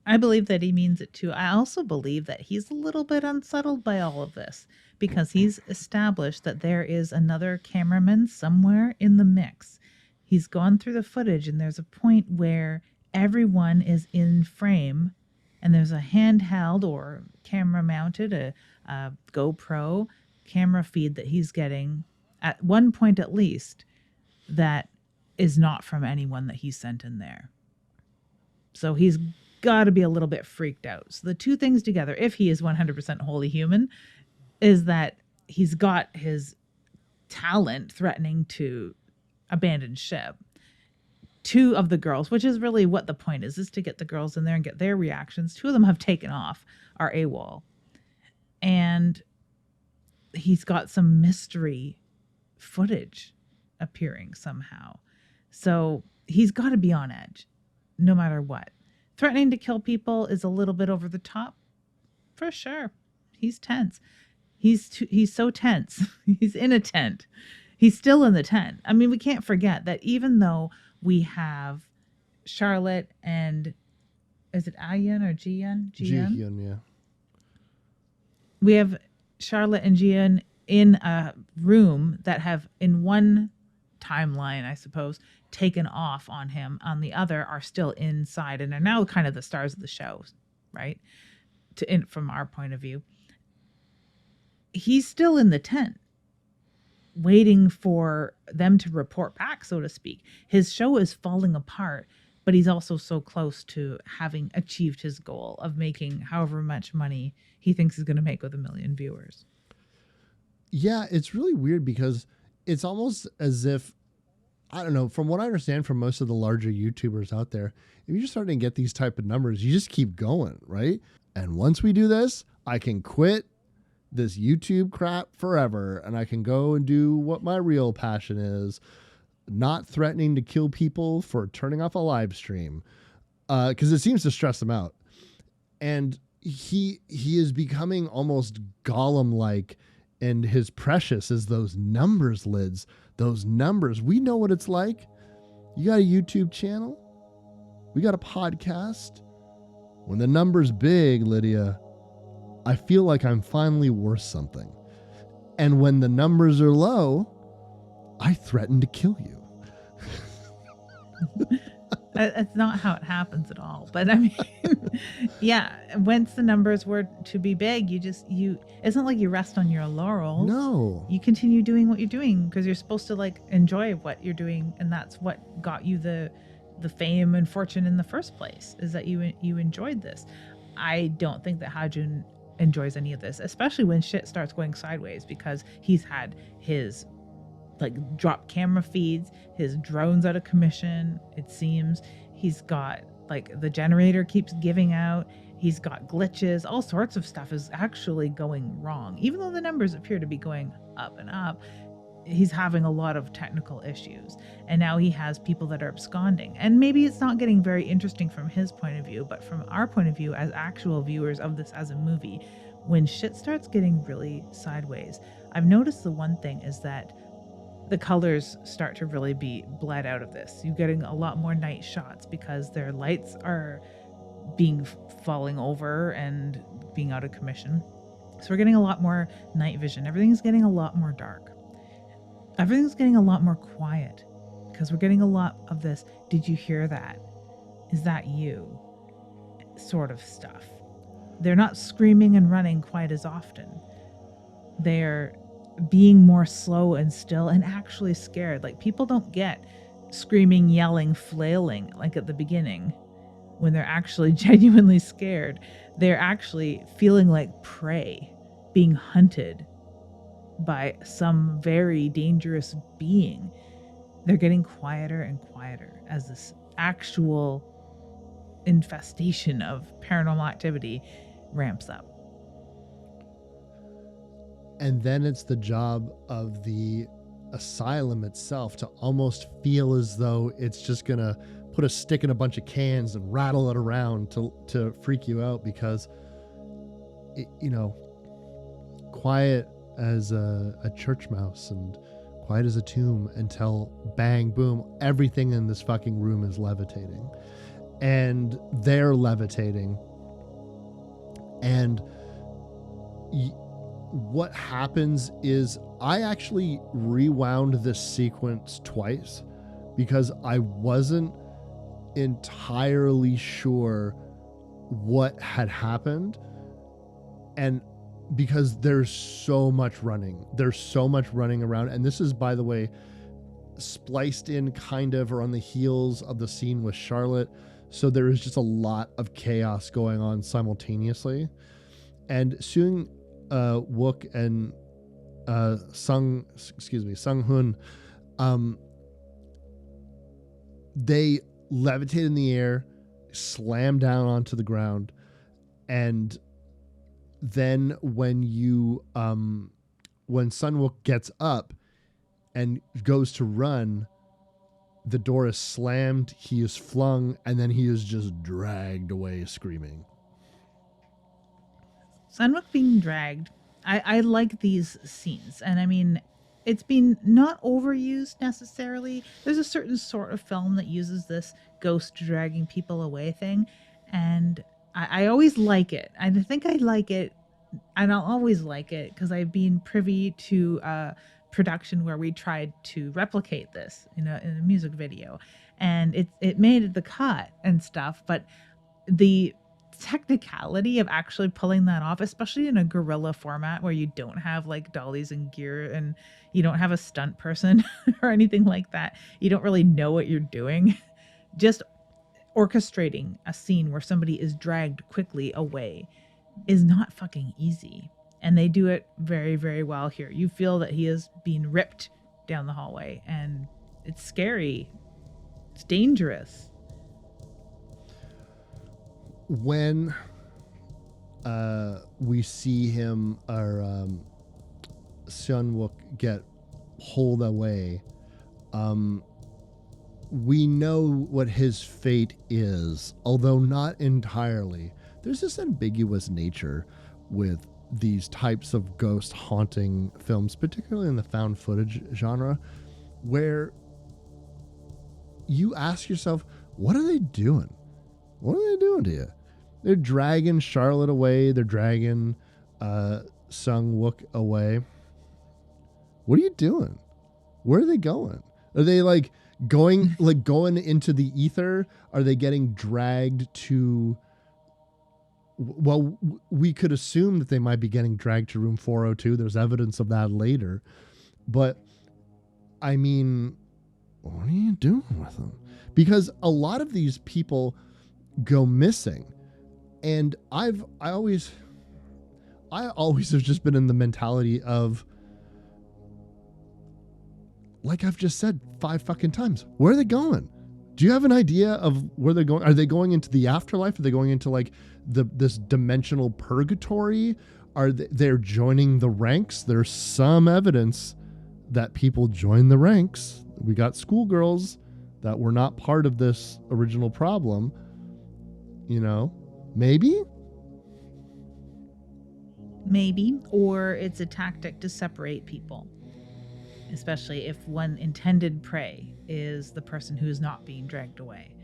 I believe that he means it too. I also believe that he's a little bit unsettled by all of this, because he's established that there is another cameraman somewhere in the mix. He's gone through the footage, and there's a point where everyone is in frame, and there's a handheld or camera mounted, a GoPro camera feed that he's getting at one point at least that is not from anyone that he sent in there. So he's got to be a little bit freaked out. So the 2 things together, if he is 100% wholly human, is that he's got his talent threatening to abandon ship. 2 of the girls, which is really what the point is to get the girls in there and get their reactions. 2 of them have taken off, are AWOL. And he's got some mystery footage appearing somehow. So he's got to be on edge no matter what. Threatening to kill people is a little bit over the top, for sure. He's tense. He's so tense. He's in a tent. He's still in the tent. I mean, we can't forget that even though we have Charlotte and, is it Ayan or Jian? Jihyun, yeah. We have Charlotte and Jian in a room that have, in one timeline, I suppose, taken off on him. On the other, are still inside and are now kind of the stars of the show, right? From our point of view. He's still in the tent, waiting for them to report back, so to speak. His show is falling apart, but he's also so close to having achieved his goal of making however much money he thinks he's going to make with 1 million viewers. Yeah, it's really weird because it's almost as if I don't know, from what I understand from most of the larger YouTubers out there, if you're starting to get these type of numbers, you just keep going, right? And once we do this, I can quit this YouTube crap forever and I can go and do what my real passion is, not threatening to kill people for turning off a live stream, because it seems to stress them out. And he is becoming almost Gollum-like, and his precious is those numbers, Lids. Those numbers. We know what it's like. You got a YouTube channel. We got a podcast. When the number's big, Lydia, I feel like I'm finally worth something. And when the numbers are low, I threaten to kill you. That's not how it happens at all. But I mean, yeah, once the numbers were to be big, it's not like you rest on your laurels. No. You continue doing what you're doing because you're supposed to like enjoy what you're doing. And that's what got you the fame and fortune in the first place, is that you enjoyed this. I don't think that Han-Joon enjoys any of this, especially when shit starts going sideways, because he's had his like drop camera feeds, his drones out of commission, it seems. He's got like the generator keeps giving out, he's got glitches, all sorts of stuff is actually going wrong. Even though the numbers appear to be going up and up, he's having a lot of technical issues. And now he has people that are absconding. And maybe it's not getting very interesting from his point of view, but from our point of view as actual viewers of this as a movie, when shit starts getting really sideways, I've noticed the one thing is that the colors start to really be bled out of this. You're getting a lot more night shots because their lights are falling over and being out of commission. So we're getting a lot more night vision. Everything's getting a lot more dark. Everything's getting a lot more quiet because we're getting a lot of this. Did you hear that? Is that you? Sort of stuff. They're not screaming and running quite as often. They're being more slow and still and actually scared. Like, people don't get screaming, yelling, flailing like at the beginning when they're actually genuinely scared. They're actually feeling like prey, being hunted by some very dangerous being. They're getting quieter and quieter as this actual infestation of paranormal activity ramps up. And then it's the job of the asylum itself to almost feel as though it's just going to put a stick in a bunch of cans and rattle it around to freak you out, because, quiet as a church mouse and quiet as a tomb until bang, boom, everything in this fucking room is levitating. And they're levitating. And what happens is I actually rewound this sequence twice because I wasn't entirely sure what had happened. And because there's so much running around. And this is, by the way, spliced in kind of or on the heels of the scene with Charlotte. So there is just a lot of chaos going on simultaneously. And soon Wook and Sung-hoon, they levitate in the air, slam down onto the ground, and then when Sun-wook gets up and goes to run, the door is slammed, he is flung, and then he is just dragged away screaming. Sun-wook being dragged, I like these scenes, and I mean, it's been not overused necessarily. There's a certain sort of film that uses this ghost dragging people away thing, and I always like it. I think I like it, and I'll always like it because I've been privy to a production where we tried to replicate this in a music video, and it made the cut and stuff, but the technicality of actually pulling that off, especially in a guerrilla format where you don't have like dollies and gear and you don't have a stunt person or anything like that, you don't really know what you're doing. Just orchestrating a scene where somebody is dragged quickly away is not fucking easy, and they do it very, very well here. You feel that he is being ripped down the hallway, and It's scary. It's dangerous. When we see him or Seon-wook get pulled away, we know what his fate is, although not entirely. There's this ambiguous nature with these types of ghost haunting films, particularly in the found footage genre, where you ask yourself, what are they doing? What are they doing to you? They're dragging Charlotte away. They're dragging Sung-wook away. What are you doing? Where are they going? Are they like going into the ether? Are they getting dragged to... Well, we could assume that they might be getting dragged to room 402. There's evidence of that later. But, I mean, what are you doing with them? Because a lot of these people go missing. And I always have just been in the mentality of, like I've just said 5 fucking times, where are they going? Do you have an idea of where they're going? Are they going into the afterlife? Are they going into like this dimensional purgatory? Are they're joining the ranks? There's some evidence that people join the ranks. We got schoolgirls that were not part of this original problem. You know, maybe, or it's a tactic to separate people, especially if one intended prey is the person who is not being dragged away.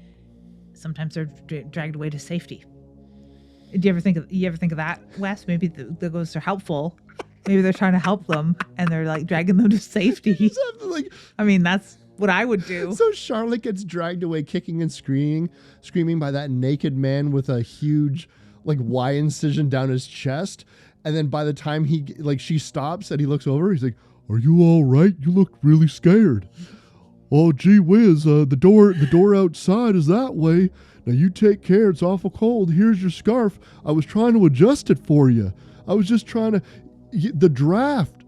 Sometimes they're dragged away to safety. Do you ever think of that, Wes? Maybe the ghosts are helpful. Maybe they're trying to help them and they're like dragging them to safety. I mean, that's what I would do. So Charlotte gets dragged away kicking and screaming by that naked man with a huge like Y incision down his chest. And then by the time she stops and he looks over, he's like, "Are you all right? You look really scared." "Oh, gee whiz, the door outside is that way. Now you take care, it's awful cold. Here's your scarf. I was trying to adjust it for you. I was just trying to... The draft,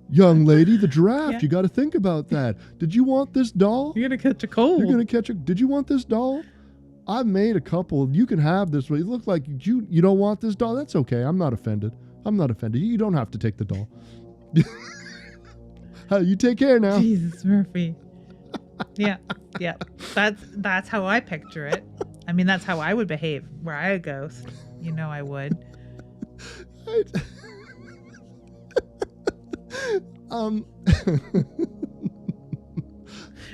young lady, the draft. Yeah. You got to think about that. Did you want this doll? You're going to catch a cold. Did you want this doll? I've made a couple. You can have this one. It looks like you don't want this doll. That's okay. I'm not offended. You don't have to take the doll. You take care now." Jesus, Murphy. Yeah. That's how I picture it. I mean, that's how I would behave were I a ghost. You know I would.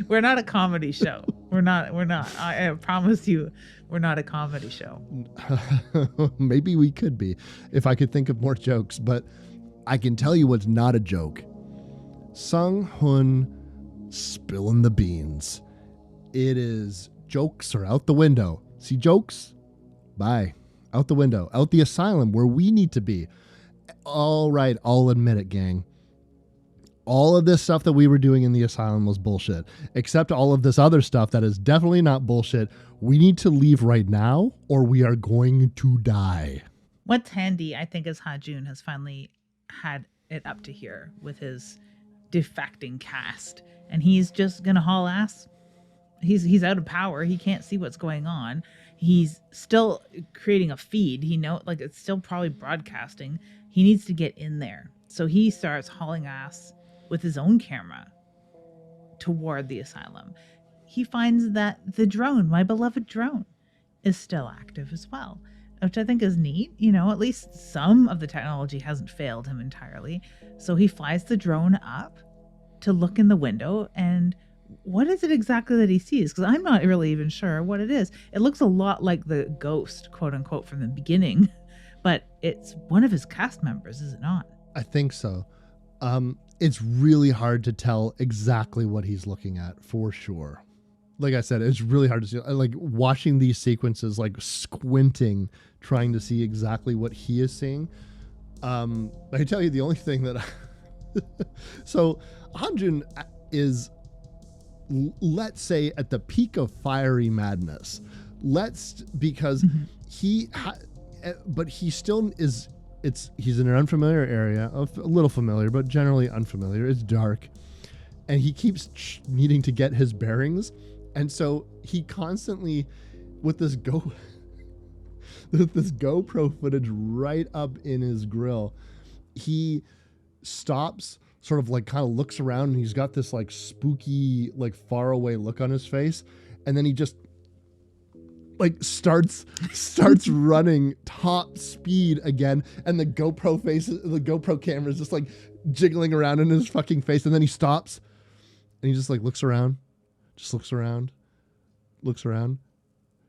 We're not a comedy show. We're not. I promise you, we're not a comedy show. Maybe we could be if I could think of more jokes, but I can tell you what's not a joke. Sung-hoon spilling the beans. It is jokes are out the window. See jokes? Bye. Out the window. Out the asylum where we need to be. All right, I'll admit it, gang. All of this stuff that we were doing in the asylum was bullshit. Except all of this other stuff that is definitely not bullshit. We need to leave right now or we are going to die. What's handy, I think, is Han-Joon has finally had it up to here with his defecting cast. And he's just going to haul ass. He's out of power. He can't see what's going on. He's still creating a feed. It's still probably broadcasting. He needs to get in there. So he starts hauling ass with his own camera toward the asylum. He finds that the drone, my beloved drone, is still active as well, which I think is neat. At least some of the technology hasn't failed him entirely. So he flies the drone up to look in the window, and what is it exactly that he sees? Because I'm not really even sure what it is. It looks a lot like the ghost, quote unquote, from the beginning, but it's one of his cast members, is it not? I think so. It's really hard to tell exactly what he's looking at for sure. Like I said, it's really hard to see. Like watching these sequences, like squinting, trying to see exactly what he is seeing. I tell you the only thing that so Han-Joon is, let's say, at the peak of fiery madness. Because but he still is. He's in an unfamiliar area, a little familiar, but generally unfamiliar. It's dark. and he keeps needing to get his bearings. And so he constantly, with this GoPro footage right up in his grill, he stops, sort of like kind of looks around, and he's got this like spooky, like far away look on his face. And then he just like starts running top speed again. And the GoPro camera is just like jiggling around in his fucking face. And then he stops and he just like looks around.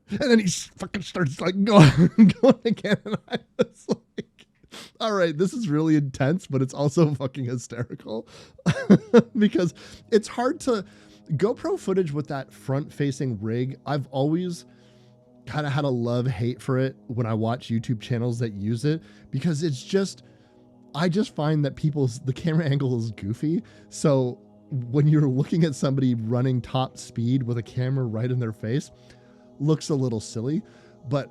And then he fucking starts like going again. And I was like, all right, this is really intense, but it's also fucking hysterical because it's hard to GoPro footage with that front facing rig. I've always kind of had a love-hate for it when I watch YouTube channels that use it, because I just find that the camera angle is goofy. So when you're looking at somebody running top speed with a camera right in their face, looks a little silly. But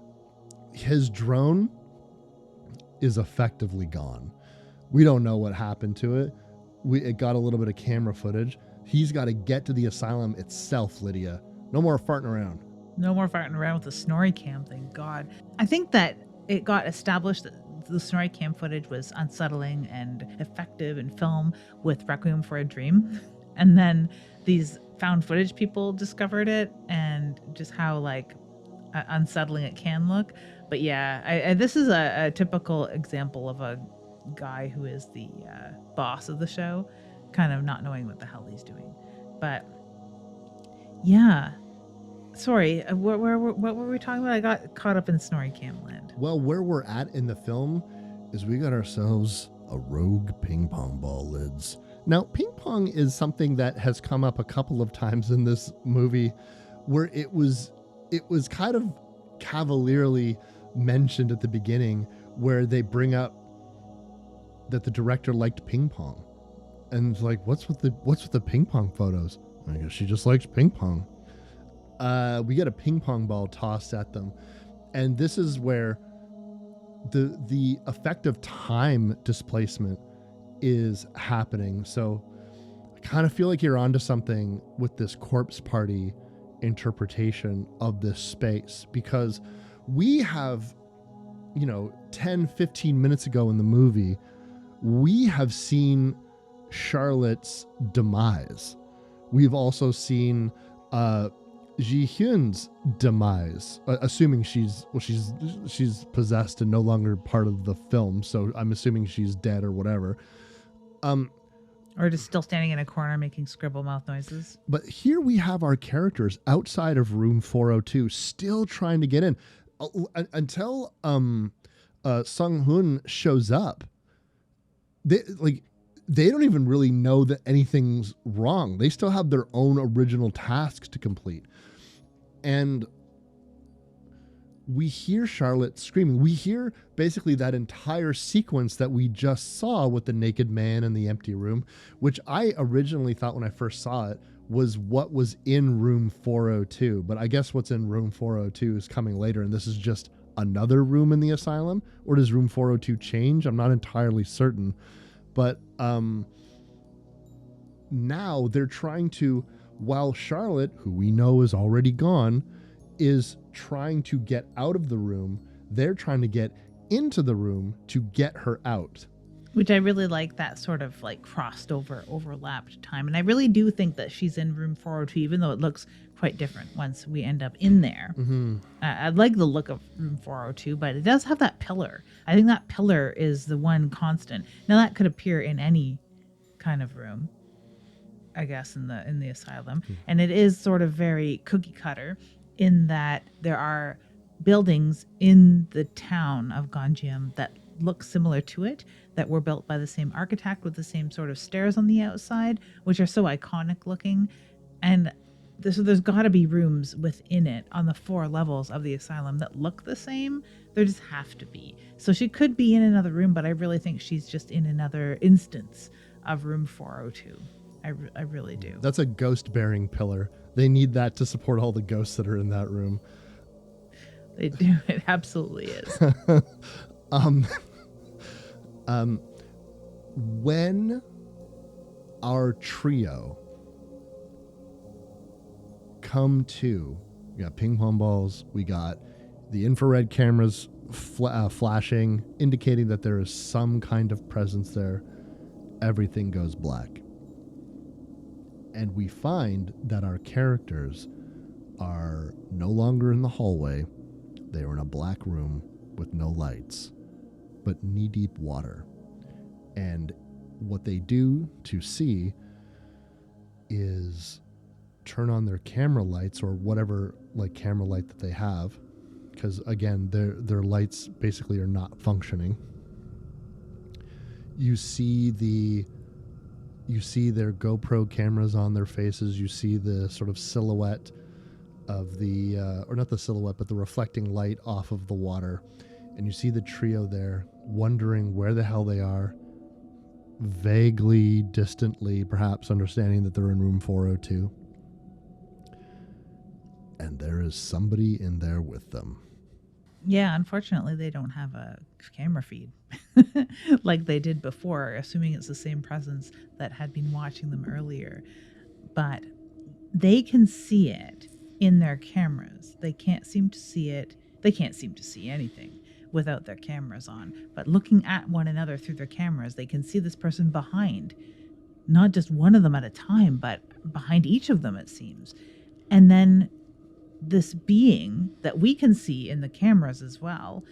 his drone is effectively gone. We don't know what happened to it. It got a little bit of camera footage. He's got to get to the asylum itself, Lydia. No more farting around. No more farting around with the snorri cam, thank God. I think that it got established that the snorri cam footage was unsettling and effective in film with Requiem for a Dream. And then these found footage people discovered it, and just how like unsettling it can look. But yeah, this is a typical example of a guy who is the boss of the show, kind of not knowing what the hell he's doing. But yeah. Sorry, what were we talking about? I got caught up in snorri cam land. Well, where we're at in the film is we got ourselves a rogue ping pong ball, Lids. Now, ping pong is something that has come up a couple of times in this movie, where it was kind of cavalierly mentioned at the beginning, where they bring up that the director liked ping pong, and it's like, what's with the ping pong photos? I guess she just likes ping pong. We get a ping pong ball tossed at them, and this is where the effect of time displacement is happening. So I kind of feel like you're onto something with this corpse party interpretation of this space, because we have, 10, 15 minutes ago in the movie, we have seen Charlotte's demise. We've also seen Ji Hyun's demise, assuming she's possessed and no longer part of the film. So I'm assuming she's dead or whatever. Or just still standing in a corner making scribble mouth noises. But here we have our characters outside of room 402 still trying to get in until Sung-hoon shows up. They don't even really know that anything's wrong. They still have their own original tasks to complete. And we hear Charlotte screaming. We hear basically that entire sequence that we just saw with the naked man in the empty room, which I originally thought when I first saw it was what was in room 402. But I guess what's in room 402 is coming later, and this is just another room in the asylum. Or does room 402 change? I'm not entirely certain. But now they're trying to, while Charlotte, who we know is already gone, is trying to get out of the room, they're trying to get into the room to get her out. Which I really like, that sort of like crossed over, overlapped time. And I really do think that she's in room 402, even though it looks quite different once we end up in there. Mm-hmm. I like the look of room 402, but it does have that pillar. I think that pillar is the one constant. Now that could appear in any kind of room, I guess, in the asylum. Mm-hmm. And it is sort of very cookie cutter in that there are buildings in the town of Gonjiam that look similar to it, that were built by the same architect with the same sort of stairs on the outside, which are so iconic looking. And so there's got to be rooms within it on the 4 levels of the asylum that look the same. There just have to be. So she could be in another room, but I really think she's just in another instance of room 402. I really do. That's a ghost-bearing pillar. They need that to support all the ghosts that are in that room. They do. It absolutely is. When our trio come to, we got ping pong balls, we got the infrared cameras flashing, indicating that there is some kind of presence there. Everything goes black. And we find that our characters are no longer in the hallway. They are in a black room with no lights, but knee-deep water. And what they do to see is turn on their camera lights, or whatever like camera light that they have, because again their lights basically are not functioning. You see their GoPro cameras on their faces. You see the sort of silhouette of the or not the silhouette, but the reflecting light off of the water, and you see the trio there wondering where the hell they are, vaguely, distantly, perhaps understanding that they're in room 402. And there is somebody in there with them. Yeah, unfortunately, they don't have a camera feed like they did before, assuming it's the same presence that had been watching them earlier. But they can see it in their cameras. They can't seem to see it. They can't seem to see anything without their cameras on. But looking at one another through their cameras, they can see this person behind, not just one of them at a time, but behind each of them, it seems. And then this being that we can see in the cameras as well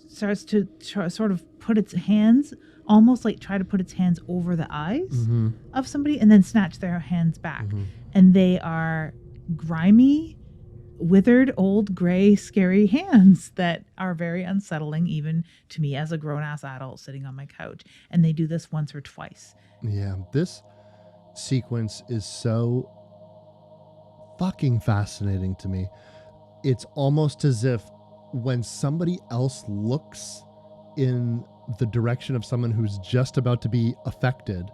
starts to sort of put its hands, almost like try to put its hands over the eyes of somebody and then snatch their hands back. And they are grimy, withered, old, gray, scary hands that are very unsettling even to me as a grown-ass adult sitting on my couch. And they do this once or twice. Yeah, this sequence is so fucking fascinating to me. It's almost as if when somebody else looks in the direction of someone who's just about to be affected,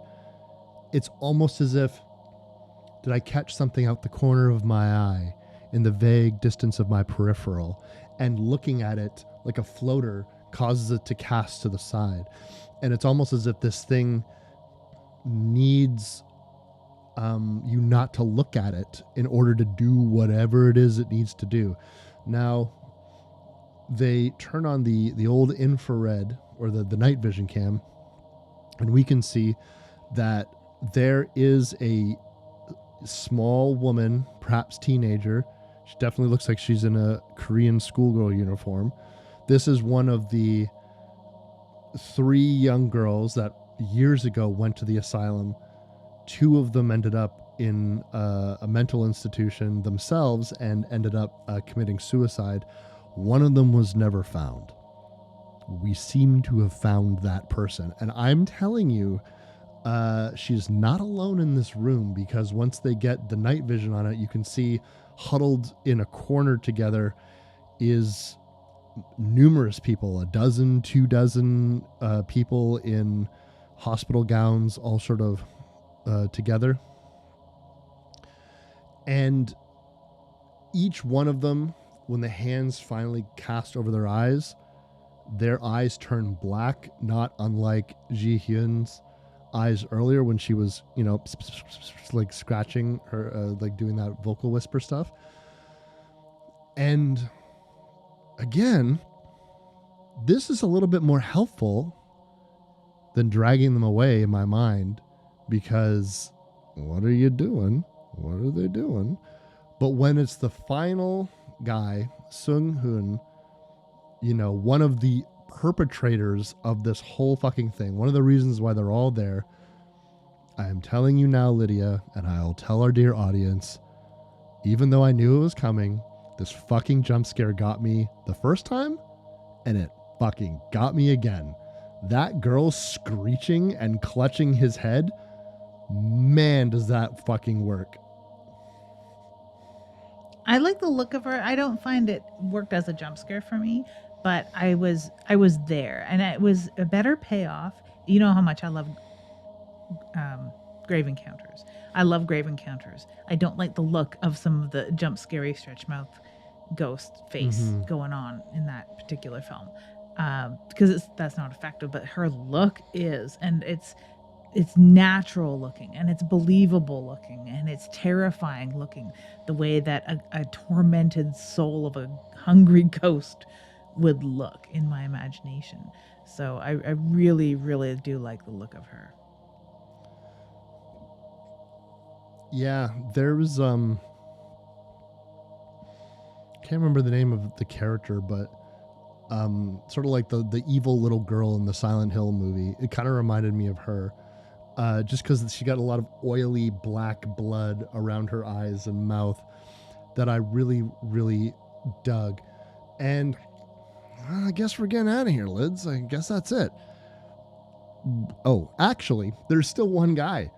it's almost as if, did I catch something out the corner of my eye in the vague distance of my peripheral, and looking at it like a floater causes it to cast to the side. And it's almost as if this thing needs you not to look at it in order to do whatever it is it needs to do. Now, they turn on the old infrared, or the night vision cam, and we can see that there is a small woman, perhaps teenager. She definitely looks like she's in a Korean schoolgirl uniform. This is one of the 3 young girls that years ago went to the asylum. 2 of them ended up in a mental institution themselves and ended up committing suicide. One of them was never found. We seem to have found that person. And I'm telling you, she's not alone in this room, because once they get the night vision on it, you can see huddled in a corner together is numerous people, 12, 2 dozen people in hospital gowns, all sort of together. And each one of them, when the hands finally cast over their eyes turn black, not unlike Ji Hyun's eyes earlier when she was, like scratching her, like doing that vocal whisper stuff. And again, this is a little bit more helpful than dragging them away in my mind, because what are you doing? What are they doing? But when it's the final guy, Sung-hoon, one of the perpetrators of this whole fucking thing, one of the reasons why they're all there, I am telling you now, Lydia, and I'll tell our dear audience, even though I knew it was coming, this fucking jump scare got me the first time, and it fucking got me again. That girl screeching and clutching his head, man, does that fucking work. I like the look of her. I don't find it worked as a jump scare for me, but I was there, and it was a better payoff. You know how much I love grave encounters. I love grave encounters. I don't like the look of some of the jump scary stretch mouth ghost face going on in that particular film, because that's not effective, but her look is, and it's natural looking and it's believable looking and it's terrifying looking, the way that a tormented soul of a hungry ghost would look in my imagination. So I really, really do like the look of her. Yeah, there was can't remember the name of the character, but sort of like the evil little girl in the Silent Hill movie. It kind of reminded me of her. Just because she got a lot of oily black blood around her eyes and mouth that I really, really dug. And I guess we're getting out of here, Lids. I guess that's it. Oh, actually, there's still one guy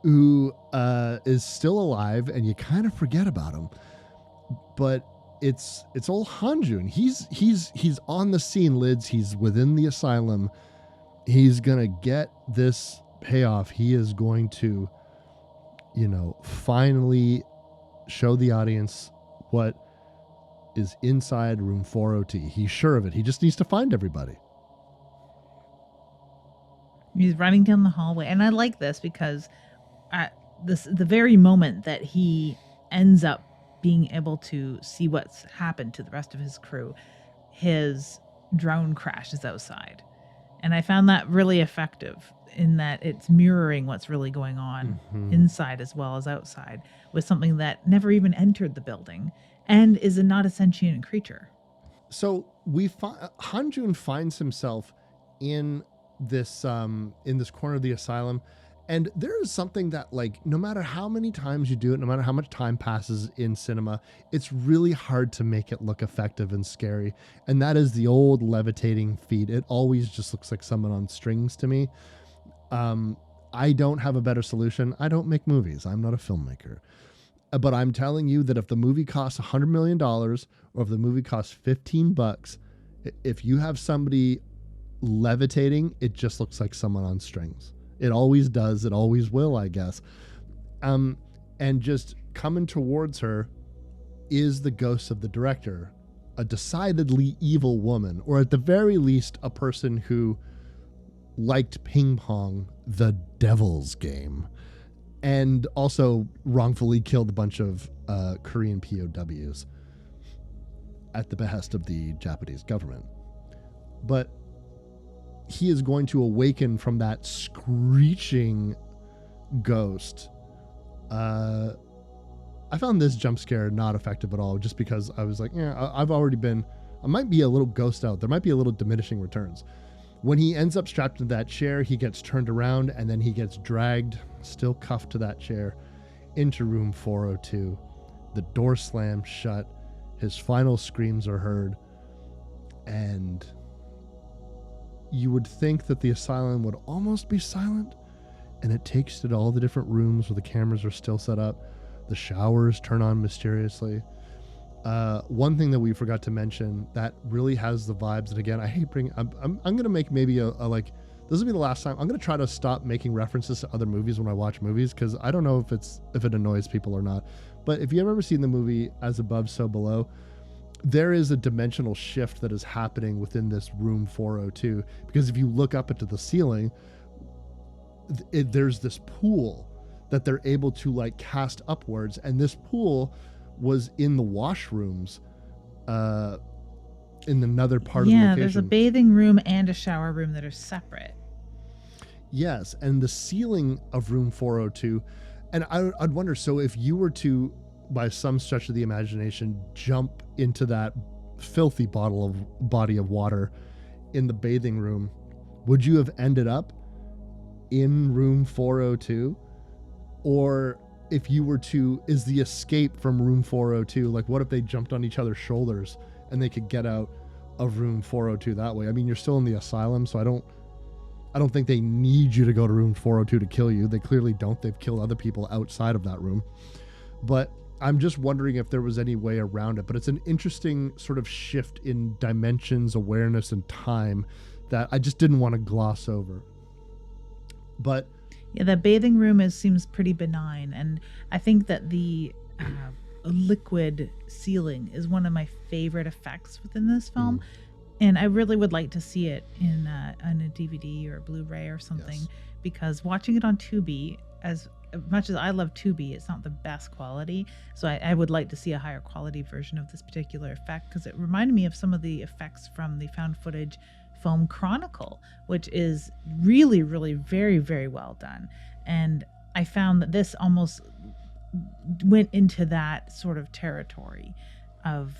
who is still alive, and you kind of forget about him. But it's old Han-Joon. He's on the scene, Lids. He's within the asylum. He's gonna get this payoff. He is going to, finally show the audience what is inside room 402. He's sure of it. He just needs to find everybody. He's running down the hallway, and I like this because the very moment that he ends up being able to see what's happened to the rest of his crew, his drone crashes outside. And I found that really effective in that it's mirroring what's really going on inside as well as outside, with something that never even entered the building and is not a sentient creature. So Han-Joon finds himself in this corner of the asylum, and there is something that, like, no matter how many times you do it, no matter how much time passes in cinema, it's really hard to make it look effective and scary. And that is the old levitating feet. It always just looks like someone on strings to me. I don't have a better solution. I don't make movies. I'm not a filmmaker. But I'm telling you that if the movie costs $100 million or if the movie costs $15, if you have somebody levitating, it just looks like someone on strings. It always does. It always will, I guess. And just coming towards her is the ghost of the director, a decidedly evil woman, or at the very least, a person who liked ping pong, the devil's game, and also wrongfully killed a bunch of Korean POWs at the behest of the Japanese government. But he is going to awaken from that screeching ghost. I found this jump scare not effective at all, just because I was like, I might be a little ghost out. There might be a little diminishing returns. When he ends up strapped in that chair, he gets turned around and then he gets dragged, still cuffed to that chair, into room 402. The door slams shut. His final screams are heard. And you would think that the asylum would almost be silent, and it takes to all the different rooms where the cameras are still set up. The showers turn on mysteriously. One thing that we forgot to mention that really has the vibes, and again, I hate bringing. I'm gonna make maybe a like. This will be the last time. I'm gonna try to stop making references to other movies when I watch movies, because I don't know if it annoys people or not. But if you've ever seen the movie As Above, So Below, there is a dimensional shift that is happening within this room 402, because if you look up into the ceiling, there's this pool that they're able to like cast upwards, and this pool was in the washrooms in another part of the location. Yeah, there's a bathing room and a shower room that are separate. Yes, and the ceiling of room 402, and I'd wonder, so if you were to, by some stretch of the imagination, jump into that filthy body of water in the bathing room, would you have ended up in room 402? Or if you were to, is the escape from room 402, like what if they jumped on each other's shoulders and they could get out of room 402 that way? I mean, you're still in the asylum, so I don't think they need you to go to room 402 to kill you. They clearly don't. They've killed other people outside of that room. But I'm just wondering if there was any way around it. But it's an interesting sort of shift in dimensions, awareness, and time that I just didn't want to gloss over. But yeah, the bathing room seems pretty benign, and I think that the liquid ceiling is one of my favorite effects within this film. And I really would like to see it on a DVD or a Blu-ray or something, Yes. because watching it on Tubi, as much as I love Tubi, it's not the best quality. So I would like to see a higher quality version of this particular effect, because it reminded me of some of the effects from the found footage film Chronicle, which is really, really very, very well done. And I found that this almost went into that sort of territory of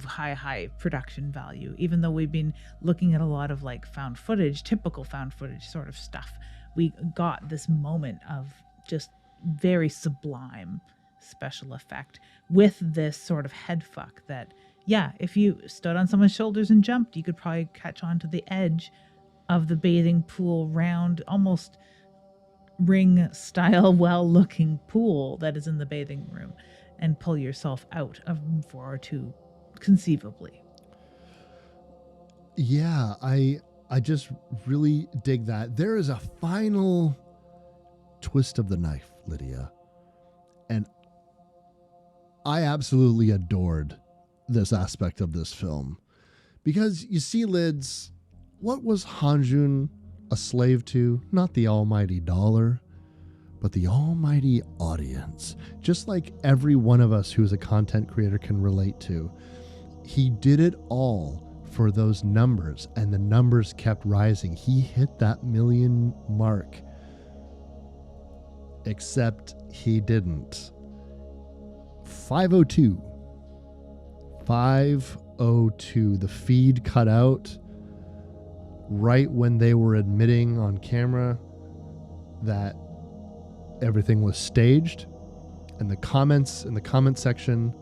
high production value, even though we've been looking at a lot of like found footage, typical found footage sort of stuff. We got this moment of just very sublime special effect with this sort of head fuck that, yeah, if you stood on someone's shoulders and jumped, you could probably catch onto the edge of the bathing pool, round, almost ring style, well looking pool that is in the bathing room, and pull yourself out of room 402, conceivably. Yeah, I just really dig that. There is a final twist of the knife, Lydia. And I absolutely adored this aspect of this film. Because you see, Lids, what was Han-Joon a slave to? Not the almighty dollar, but the almighty audience. Just like every one of us who's a content creator can relate to. He did it all for those numbers, and the numbers kept rising. He hit that million mark. Except he didn't. 502. 502. The feed cut out right when they were admitting on camera that everything was staged. And the comments in the comment section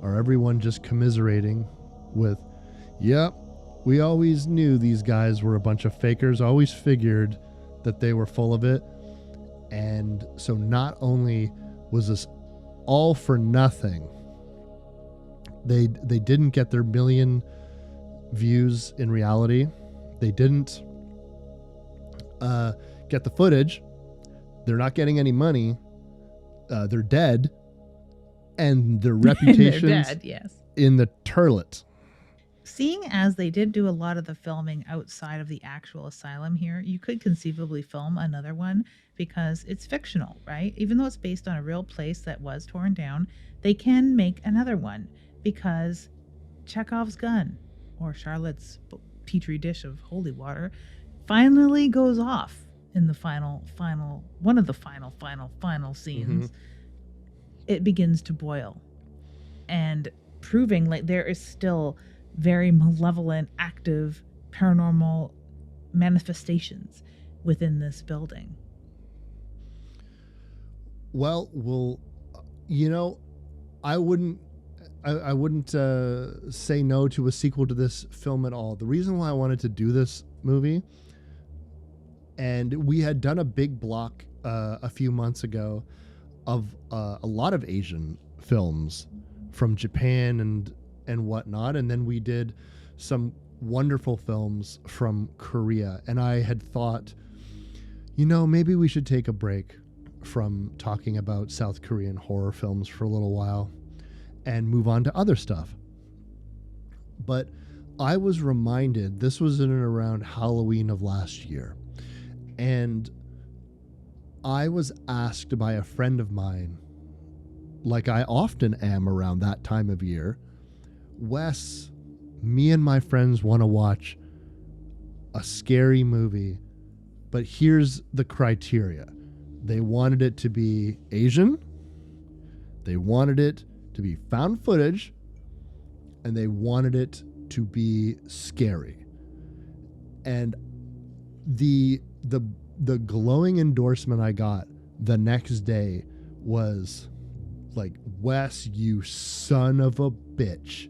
are everyone just commiserating with, yep, we always knew these guys were a bunch of fakers, always figured that they were full of it. And so not only was this all for nothing, they didn't get their million views in reality. They didn't get the footage. They're not getting any money. They're dead. And their reputations Dead, yes. in the turlet. Seeing as they did do a lot of the filming outside of the actual asylum here, you could conceivably film another one because it's fictional, right? Even though it's based on a real place that was torn down, they can make another one because Chekhov's gun, or Charlotte's petri dish of holy water, finally goes off in the final scenes. Mm-hmm. It begins to boil, and proving like there is still very malevolent, active, paranormal manifestations within this building. Well, you know, I wouldn't say no to a sequel to this film at all. The reason why I wanted to do this movie, and we had done a big block a few months ago of a lot of Asian films from Japan and whatnot, and then we did some wonderful films from Korea. And I had thought, you know, maybe we should take a break from talking about South Korean horror films for a little while and move on to other stuff. But I was reminded, this was in and around Halloween of last year, and I was asked by a friend of mine, like I often am around that time of year, Wes, me and my friends want to watch a scary movie, but here's the criteria. They wanted it to be Asian, they wanted it to be found footage, and they wanted it to be scary. And the glowing endorsement I got the next day was like, Wes, you son of a bitch.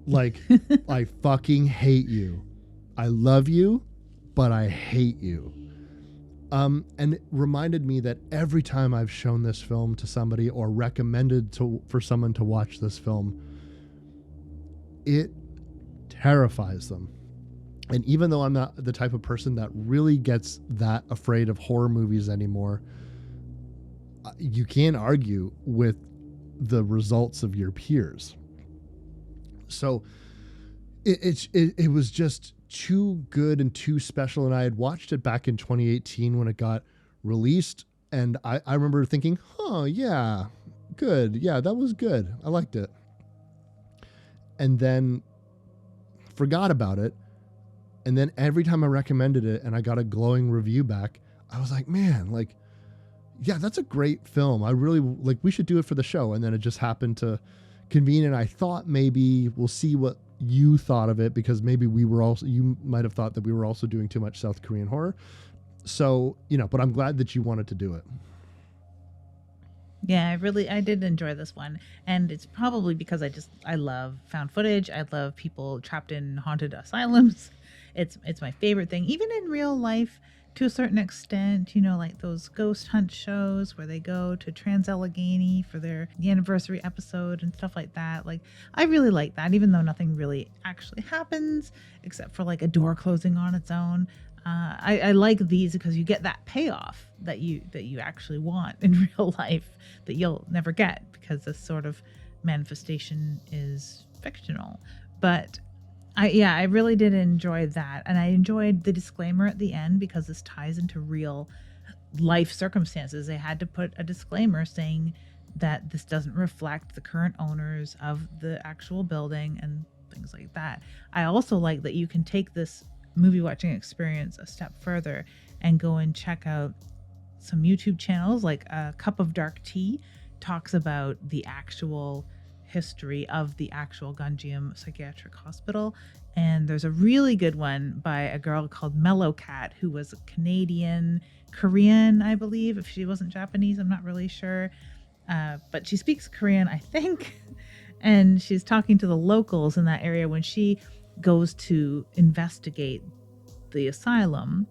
Like, I fucking hate you. I love you, but I hate you. And it reminded me that every time I've shown this film to somebody or recommended for someone to watch this film, it terrifies them. And even though I'm not the type of person that really gets that afraid of horror movies anymore, you can't argue with the results of your peers. So it was just too good and too special. And I had watched it back in 2018 when it got released. And I remember thinking, oh, yeah, good. Yeah, that was good. I liked it. And then forgot about it. And then every time I recommended it and I got a glowing review back, I was like, man, like, yeah, that's a great film. I really like, we should do it for the show. And then it just happened to convene. And I thought maybe we'll see what you thought of it, because maybe you might have thought that we were also doing too much South Korean horror. So, but I'm glad that you wanted to do it. Yeah, I did enjoy this one. And it's probably because I love found footage. I love people trapped in haunted asylums. It's my favorite thing, even in real life to a certain extent, like those ghost hunt shows where they go to Trans-Allegheny for the anniversary episode and stuff like that. Like, I really like that, even though nothing really actually happens except for like a door closing on its own. I like these because you get that payoff that you actually want in real life that you'll never get because this sort of manifestation is fictional. But I really did enjoy that. And I enjoyed the disclaimer at the end because this ties into real life circumstances. They had to put a disclaimer saying that this doesn't reflect the current owners of the actual building and things like that. I also like that you can take this movie watching experience a step further and go and check out some YouTube channels. Like A Cup of Dark Tea talks about the actual history of the actual Gonjiam Psychiatric Hospital. And there's a really good one by a girl called Mellow Cat, who was a Canadian, Korean, I believe. If she wasn't Japanese, I'm not really sure. But she speaks Korean, I think. And she's talking to the locals in that area when she goes to investigate the asylum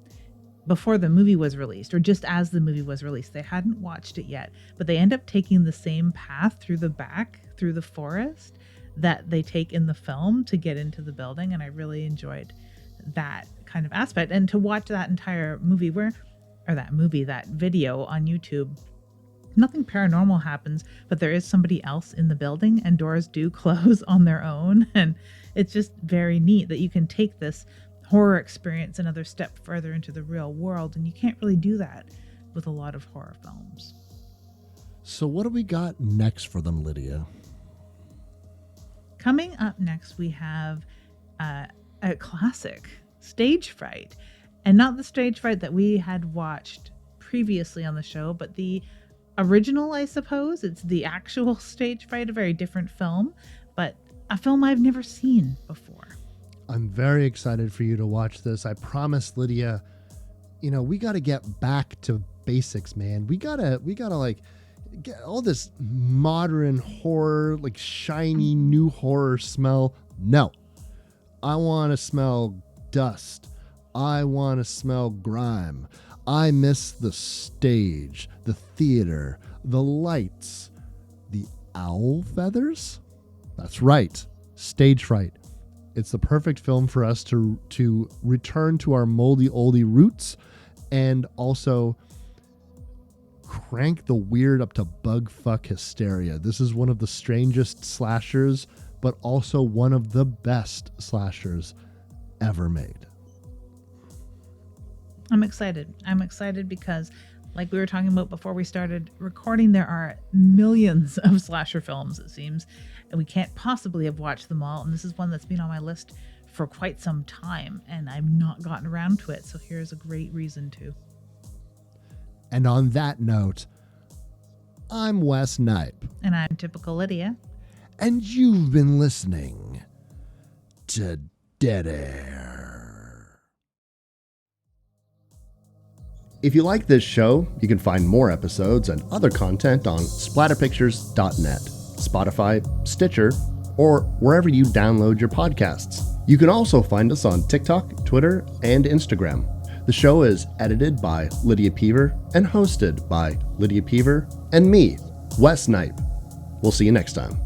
before the movie was released, or just as the movie was released. They hadn't watched it yet, but they end up taking the same path through the forest that they take in the film to get into the building. And I really enjoyed that kind of aspect. And to watch that entire movie that video on YouTube, nothing paranormal happens, but there is somebody else in the building and doors do close on their own. And it's just very neat that you can take this horror experience another step further into the real world. And you can't really do that with a lot of horror films. So what do we got next for them, Lydia? Coming up next, we have a classic, Stage Fright. And not the Stage Fright that we had watched previously on the show, but the original, I suppose. It's the actual Stage Fright, a very different film, but a film I've never seen before. I'm very excited for you to watch this. I promise, Lydia, we got to get back to basics, man. We gotta like get all this modern horror, like shiny new horror smell. No, I want to smell dust. I want to smell grime. I miss the stage, the theater, the lights, the owl feathers. That's right, Stage Fright. It's the perfect film for us to return to our moldy oldie roots and also crank the weird up to bug fuck hysteria. This is one of the strangest slashers, but also one of the best slashers ever made. I'm excited. I'm excited because, like we were talking about before we started recording, there are millions of slasher films, it seems, and we can't possibly have watched them all. And this is one that's been on my list for quite some time, and I've not gotten around to it. So here's a great reason to. And on that note, I'm Wes Knipe. And I'm Typical Lydia. And you've been listening to Dead Air. If you like this show, you can find more episodes and other content on splatterpictures.net, Spotify, Stitcher, or wherever you download your podcasts. You can also find us on TikTok, Twitter, and Instagram. The show is edited by Lydia Peaver and hosted by Lydia Peaver and me, Wes Knipe. We'll see you next time.